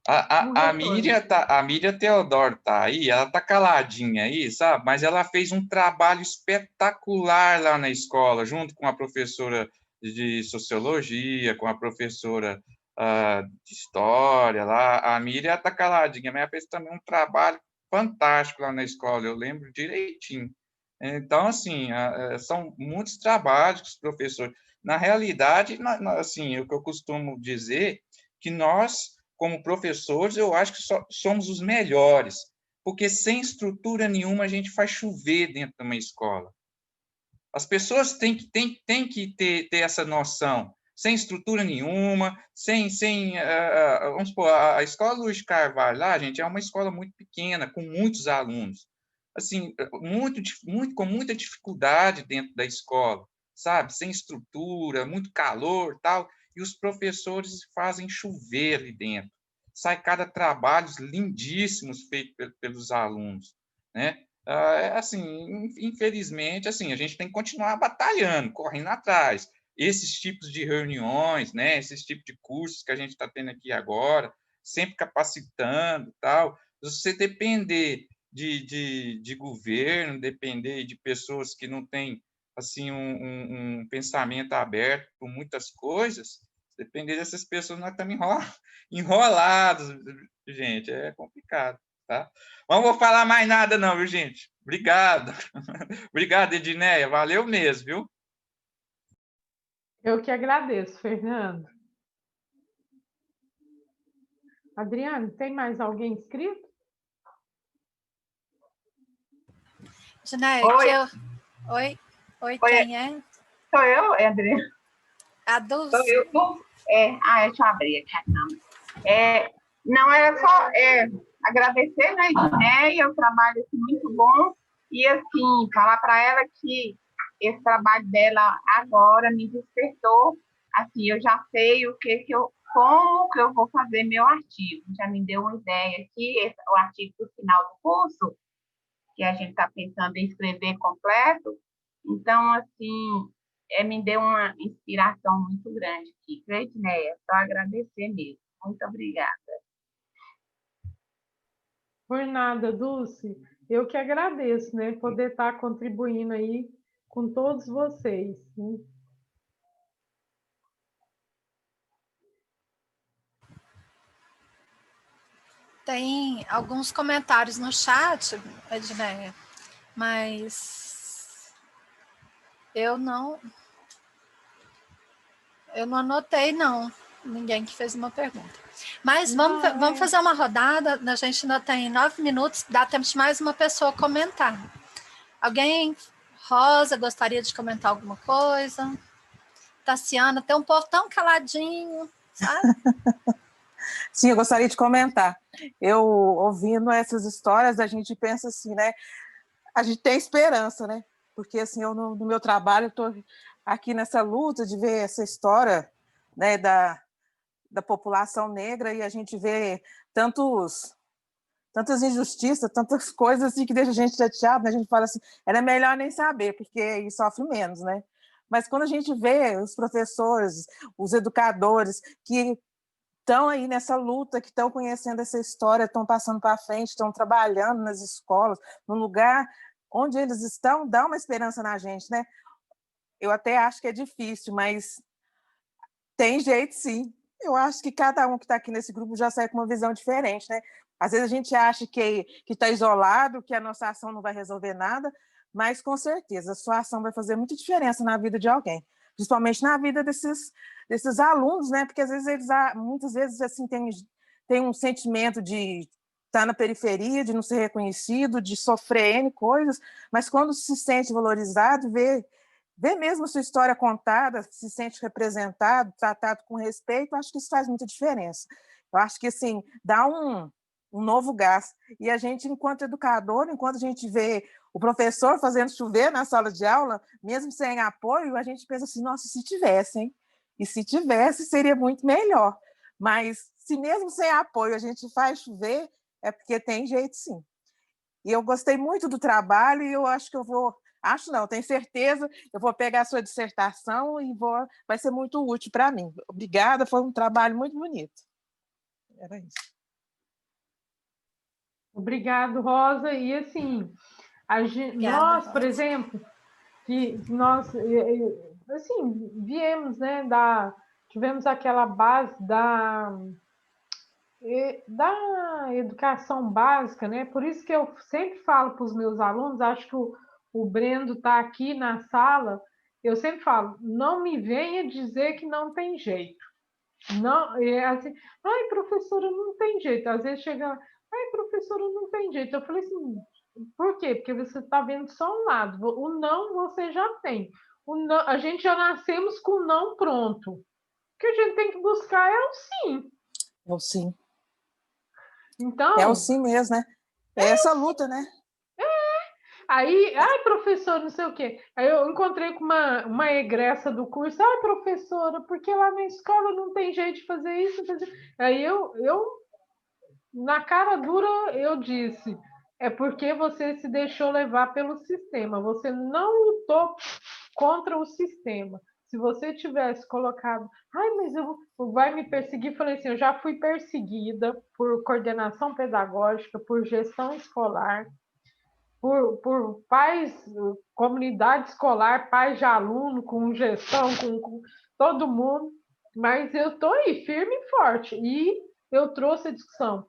A Miriam Teodoro tá aí, ela tá caladinha aí, sabe? Mas ela fez um trabalho espetacular lá na escola, junto com a professora de sociologia, com a professora de história lá. A Miriam tá caladinha, mas ela fez também um trabalho fantástico lá na escola, eu lembro direitinho. Então, assim, são muitos trabalhos que os professores... Na realidade, assim, o que eu costumo dizer que nós, como professores, eu acho que somos os melhores, porque sem estrutura nenhuma a gente faz chover dentro de uma escola. As pessoas têm que ter essa noção. Sem estrutura nenhuma, vamos supor, a escola Luiz de Carvalho lá, gente, é uma escola muito pequena, com muitos alunos. Assim, com muita dificuldade dentro da escola, sabe? Sem estrutura, muito calor, tal, e os professores fazem chover ali dentro. Sai cada trabalho lindíssimos feito pelos alunos, né? Assim, infelizmente, assim, a gente tem que continuar batalhando, correndo atrás. Esses tipos de reuniões, né? Esses tipos de cursos que a gente está tendo aqui agora, sempre capacitando, tal. Se você depender de governo, depender de pessoas que não têm assim um pensamento aberto por muitas coisas, depender dessas pessoas, nós estamos enrolados, gente, é complicado, tá? Mas não vou falar mais nada não, viu, gente? Obrigado. Obrigado, Edneia, valeu mesmo, viu? Eu que agradeço, Fernando. Adriane, tem mais alguém inscrito? Edneia, Oi, quem é? Sou eu, Adriana. A Dulce. Sou eu, Dulce. Deixa eu abrir aqui a câmera. Não, era só agradecer, né, Edneia, o trabalho assim, muito bom, e assim, falar para ela que esse trabalho dela agora me despertou, assim, eu já sei como que eu vou fazer meu artigo, já me deu uma ideia aqui, o artigo do final do curso, que a gente está pensando em escrever completo. Então, assim, me deu uma inspiração muito grande aqui. Edneia, só agradecer mesmo. Muito obrigada. Por nada, Dulce. Eu que agradeço, né, poder estar contribuindo aí com todos vocês, né? Tem alguns comentários no chat, Edneia, mas eu não anotei, não. Ninguém que fez uma pergunta. Mas vamos fazer uma rodada. A gente ainda tem 9 minutos. Dá tempo de mais uma pessoa comentar. Alguém, Rosa, gostaria de comentar alguma coisa? Tassiana, tem um povo tão caladinho, sabe? Sim, eu gostaria de comentar. Eu, ouvindo essas histórias, a gente pensa assim, né? A gente tem esperança, né? Porque, assim, eu no meu trabalho estou aqui nessa luta, de ver essa história, né, da população negra, e a gente vê tantas injustiças, tantas coisas assim que deixa a gente chateado, né? A gente fala assim, era melhor nem saber, porque aí sofre menos, né? Mas quando a gente vê os professores, os educadores que estão aí nessa luta, que estão conhecendo essa história, estão passando para frente, estão trabalhando nas escolas, no lugar onde eles estão, dá uma esperança na gente, né? Eu até acho que é difícil, mas tem jeito, sim. Eu acho que cada um que está aqui nesse grupo já sai com uma visão diferente, né? Às vezes a gente acha que está isolado, que a nossa ação não vai resolver nada, mas com certeza a sua ação vai fazer muita diferença na vida de alguém, principalmente na vida desses alunos, né? Porque às vezes eles, muitas vezes, assim, tem um sentimento de estar na periferia, de não ser reconhecido, de sofrer N coisas, mas quando se sente valorizado, vê mesmo a sua história contada, se sente representado, tratado com respeito, acho que isso faz muita diferença. Eu acho que, assim, dá um novo gás. E a gente, enquanto educador, enquanto a gente vê o professor fazendo chover na sala de aula, mesmo sem apoio, a gente pensa assim, nossa, se tivesse, hein? E se tivesse, seria muito melhor. Mas, se mesmo sem apoio a gente faz chover, é porque tem jeito, sim. E eu gostei muito do trabalho e eu acho que eu vou... Acho não, tenho certeza, eu vou pegar a sua dissertação e vai ser muito útil para mim. Obrigada, foi um trabalho muito bonito. Era isso. Obrigado, Rosa. E assim, nós, por exemplo, que nós assim, viemos, né, tivemos aquela base da educação básica, né? Por isso que eu sempre falo para os meus alunos, acho que o Brendo está aqui na sala, eu sempre falo, não me venha dizer que não tem jeito. Não, é assim, ai, professora, não tem jeito. Às vezes chega, ai, professora, não tem jeito. Eu falei assim, por quê? Porque você está vendo só um lado. O não você já tem. O não, a gente já nascemos com o não pronto. O que a gente tem que buscar é o sim. É o sim. Então, é o sim mesmo, né? É essa luta, né? Aí, ai, professor, não sei o quê. Aí eu encontrei com uma egressa do curso, ai, professora, porque lá na escola não tem jeito de fazer isso, fazer... Aí eu, na cara dura, eu disse, é porque você se deixou levar pelo sistema, você não lutou contra o sistema. Se você tivesse colocado, ai, mas vai me perseguir, falei assim, eu já fui perseguida por coordenação pedagógica, por gestão escolar, por pais, comunidade escolar, pais de aluno, com gestão, com todo mundo, mas eu estou aí, firme e forte, e eu trouxe a discussão.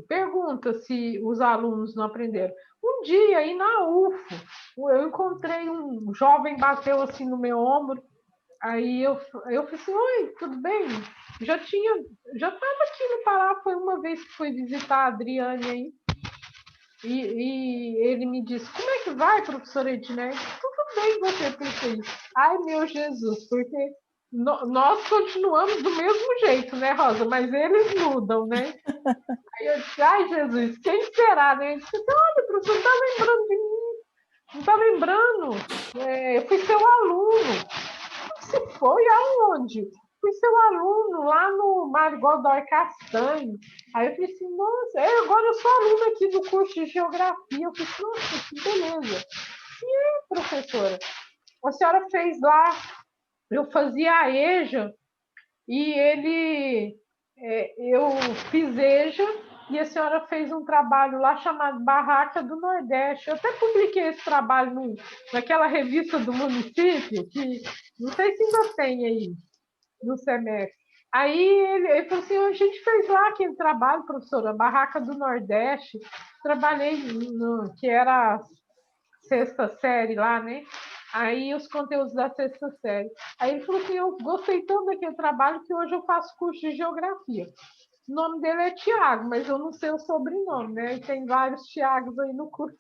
Pergunta se os alunos não aprenderam. Um dia, aí na UFO, eu encontrei um jovem, bateu assim no meu ombro, aí eu falei assim, oi, tudo bem? Já estava aqui no Pará, foi uma vez que fui visitar a Adriane aí, e ele me disse, como é que vai, professora Edneia? Tudo bem, você pensa isso. Ai, meu Jesus, porque nós continuamos do mesmo jeito, né, Rosa? Mas eles mudam, né? Aí eu disse, ai, Jesus, quem será, né? Ele disse, olha, professor, não está lembrando de mim. Não está lembrando? Eu fui seu aluno. Você foi aonde? Fui seu aluno lá no Marigoldói Castanho. Aí eu falei assim, nossa, agora eu sou aluna aqui do curso de Geografia. Eu falei assim, nossa, que beleza. E professora, a senhora fez lá, eu fazia a EJA, e eu fiz EJA, e a senhora fez um trabalho lá chamado Barraca do Nordeste. Eu até publiquei esse trabalho naquela revista do município, que não sei se ainda tem aí, no semestre. Aí ele falou assim, a gente fez lá aquele trabalho, professora, Barraca do Nordeste, trabalhei que era a 6ª série lá, né? Aí os conteúdos da 6ª série. Aí ele falou assim, eu gostei tanto daquele trabalho que hoje eu faço curso de Geografia. O nome dele é Tiago, mas eu não sei o sobrenome, né? E tem vários Tiagos aí no curso.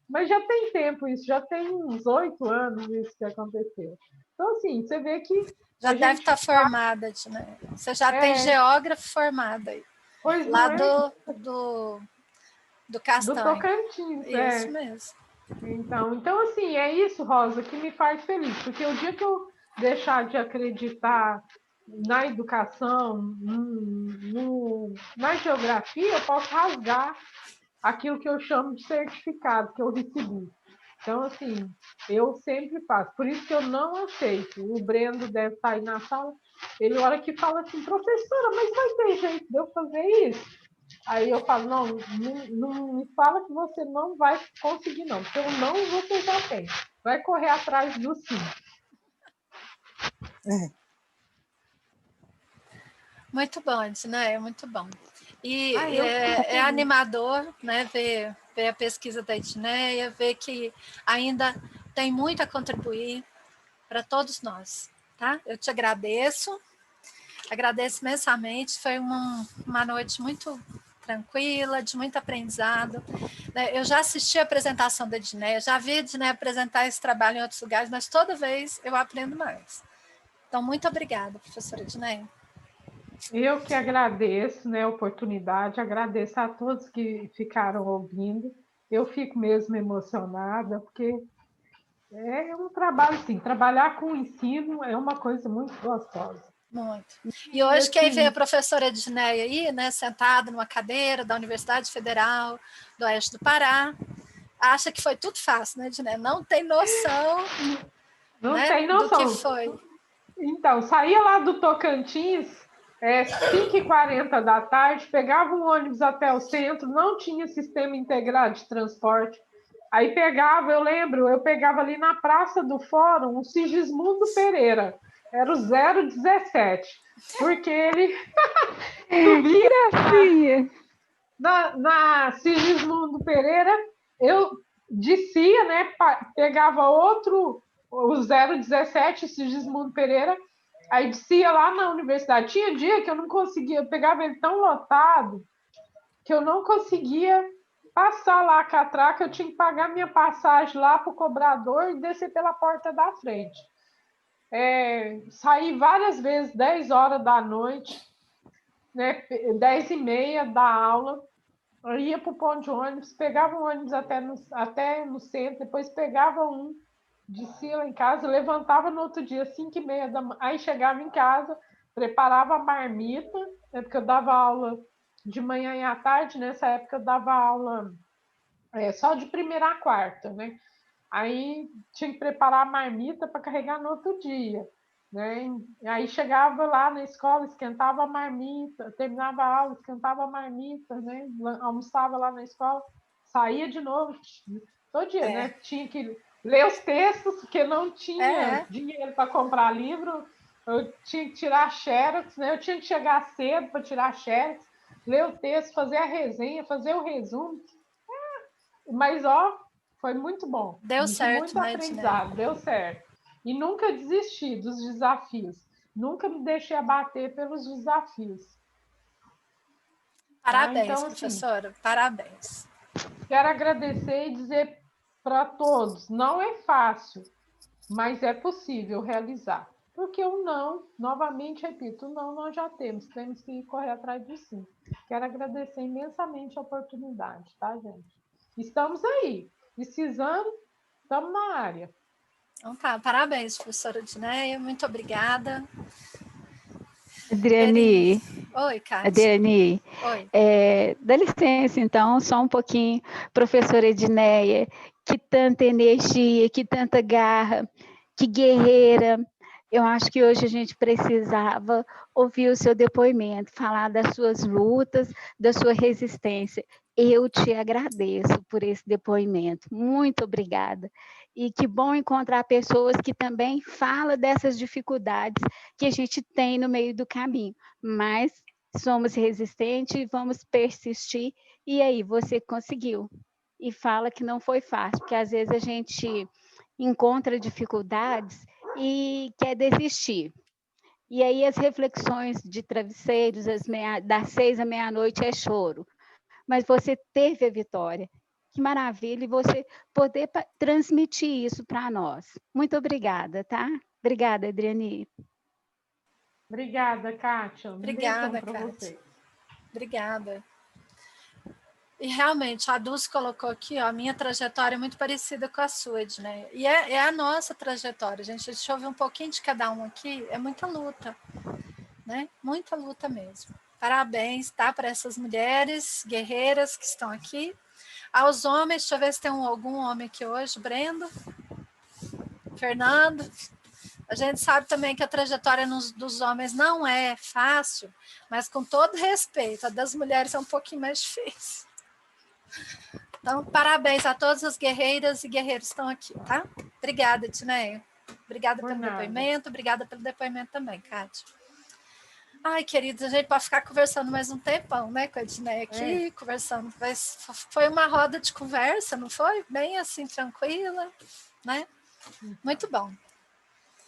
Mas já tem tempo isso, já tem uns 8 anos isso que aconteceu. Então, assim, você vê que... Já deve estar formada, né? Você já tem geógrafo formada aí. Pois lá não é? do Castanho. Do Tocantins, Isso mesmo. Então, assim, é isso, Rosa, que me faz feliz, porque o dia que eu deixar de acreditar na educação, na geografia, eu posso rasgar aquilo que eu chamo de certificado que eu recebi. Então, assim, eu sempre faço. Por isso que eu não aceito. O Brendo deve estar aí na sala. Ele, hora que fala assim, professora, mas vai ter jeito de eu fazer isso? Aí eu falo, não me fala que você não vai conseguir, não. Porque o não você já tem. Vai correr atrás do sim. Muito bom, Edneia, muito bom. E eu fico é animador, né, ver a pesquisa da Edneia, ver que ainda tem muito a contribuir para todos nós, tá? Eu te agradeço imensamente, foi uma noite muito tranquila, de muito aprendizado. Eu já assisti a apresentação da Edneia, já vi a Edneia apresentar esse trabalho em outros lugares, mas toda vez eu aprendo mais. Então, muito obrigada, professora Edneia. Eu que agradeço, né, a oportunidade, agradeço a todos que ficaram ouvindo. Eu fico mesmo emocionada, porque é um trabalho, assim, trabalhar com o ensino é uma coisa muito gostosa. Muito. E hoje, quem vê a professora Edneia aí, né, sentada numa cadeira da Universidade Federal do Oeste do Pará, acha que foi tudo fácil, né, Edneia? Não tem noção, tem noção do que foi. Então, saía lá do Tocantins, 5h40 da tarde, pegava um ônibus até o centro, não tinha sistema integrado de transporte. Aí pegava, eu lembro, eu pegava ali na Praça do Fórum o Sigismundo Pereira, era o 017, porque ele subia na Sigismundo Pereira, eu descia, né, pegava outro, o 017, Sigismundo Pereira, aí descia lá na universidade. Tinha dia que eu não conseguia, eu pegava ele tão lotado que eu não conseguia passar lá a catraca, eu tinha que pagar minha passagem lá para o cobrador e descer pela porta da frente. Saí várias vezes, 10 horas da noite, né, 10h30 da aula, eu ia para o ponto de ônibus, pegava um ônibus até no centro, depois pegava um, descia lá em casa, levantava no outro dia, 5h30 da manhã, aí chegava em casa, preparava a marmita, né, porque eu dava aula de manhã e à tarde, nessa época eu dava aula só de primeira a quarta, né? Aí tinha que preparar a marmita para carregar no outro dia, né? Aí chegava lá na escola, esquentava a marmita, terminava a aula, esquentava a marmita, né? Almoçava lá na escola, saía de novo, todo dia, né? Tinha que ler os textos, porque não tinha dinheiro para comprar livro, eu tinha que tirar xerox, né? Eu tinha que chegar cedo para tirar xerox, ler o texto, fazer a resenha, fazer o resumo. Mas, foi muito bom. Deu certo, muito aprendizado, deu certo. E nunca desisti dos desafios. Nunca me deixei abater pelos desafios. Parabéns, então, professora, assim, parabéns. Quero agradecer e dizer para todos, não é fácil, mas é possível realizar. Porque o não, novamente repito, o não nós já temos que correr atrás do sim. Quero agradecer imensamente a oportunidade, tá, gente? Estamos aí, precisando, estamos na área. Então tá, parabéns, professora Edneia, muito obrigada. Adriane. Oi, Kátia. Adriane. Oi. Dá licença, então, só um pouquinho. Professora Edneia, que tanta energia, que tanta garra, que guerreira. Eu acho que hoje a gente precisava ouvir o seu depoimento, falar das suas lutas, da sua resistência. Eu te agradeço por esse depoimento. Muito obrigada. E que bom encontrar pessoas que também falam dessas dificuldades que a gente tem no meio do caminho. Mas somos resistentes e vamos persistir. E aí, você conseguiu. E fala que não foi fácil, porque às vezes a gente encontra dificuldades e quer desistir. E aí as reflexões de travesseiros, das 6 à meia-noite é choro. Mas você teve a vitória. Que maravilha, e você poder transmitir isso para nós. Muito obrigada, tá? Obrigada, Adriane. Obrigada, Kátia. Obrigada, para Kátia. você. Obrigada. E realmente, a Dulce colocou aqui, ó, a minha trajetória é muito parecida com a sua, Edneia. E é a nossa trajetória, gente. Deixa eu ver um pouquinho de cada um aqui. É muita luta, né? Muita luta mesmo. Parabéns, tá? Para essas mulheres guerreiras que estão aqui. Aos homens, deixa eu ver se tem algum homem aqui hoje. Brendo, Fernando. A gente sabe também que a trajetória dos homens não é fácil, mas com todo respeito, a das mulheres é um pouquinho mais difícil. Então, parabéns a todas as guerreiras e guerreiros que estão aqui, tá? Obrigada, Edneia. Obrigada pelo depoimento, obrigada pelo depoimento também, Kátia. Ai, queridos, a gente pode ficar conversando mais um tempão, né, com a Edneia aqui, conversando. Foi uma roda de conversa, não foi? Bem assim, tranquila, né? Muito bom.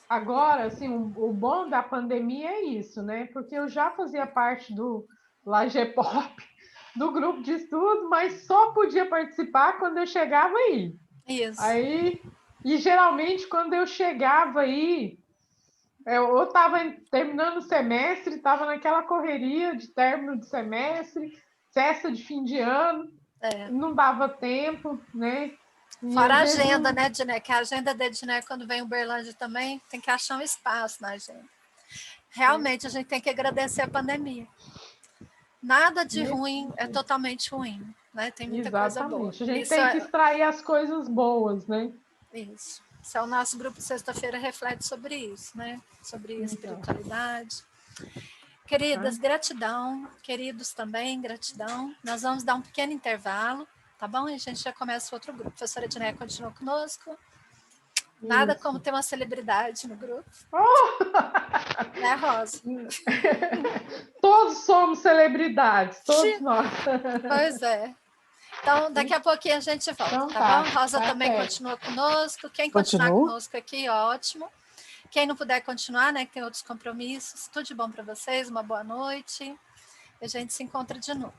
Agora, assim, o bom da pandemia é isso, né? Porque eu já fazia parte do Lagepop, do grupo de estudo, mas só podia participar quando eu chegava aí. Isso. E geralmente, quando eu chegava aí, eu estava terminando o semestre, estava naquela correria de término de semestre, festa de fim de ano, não dava tempo, né? Fora a agenda, né, Edneia? Que a agenda da Edneia, quando vem o Uberlândia também, tem que achar um espaço na agenda. Realmente, a gente tem que agradecer a pandemia. Nada de ruim é totalmente ruim, né? Tem muita coisa boa. A gente tem que extrair as coisas boas, né? Isso. Isso é o nosso grupo de sexta-feira reflete sobre isso, né? Sobre espiritualidade. Queridas, gratidão. Queridos também, gratidão. Nós vamos dar um pequeno intervalo, tá bom? E a gente já começa outro grupo. A professora Edneia continua conosco. Nada como ter uma celebridade no grupo. Né, Rosa? Todos somos celebridades, todos nós. Pois é. Então, daqui a pouquinho a gente volta, então, tá bom? Rosa também continua conosco. Quem continuar conosco aqui, ótimo. Quem não puder continuar, né, que tem outros compromissos, tudo de bom para vocês, uma boa noite. E a gente se encontra de novo.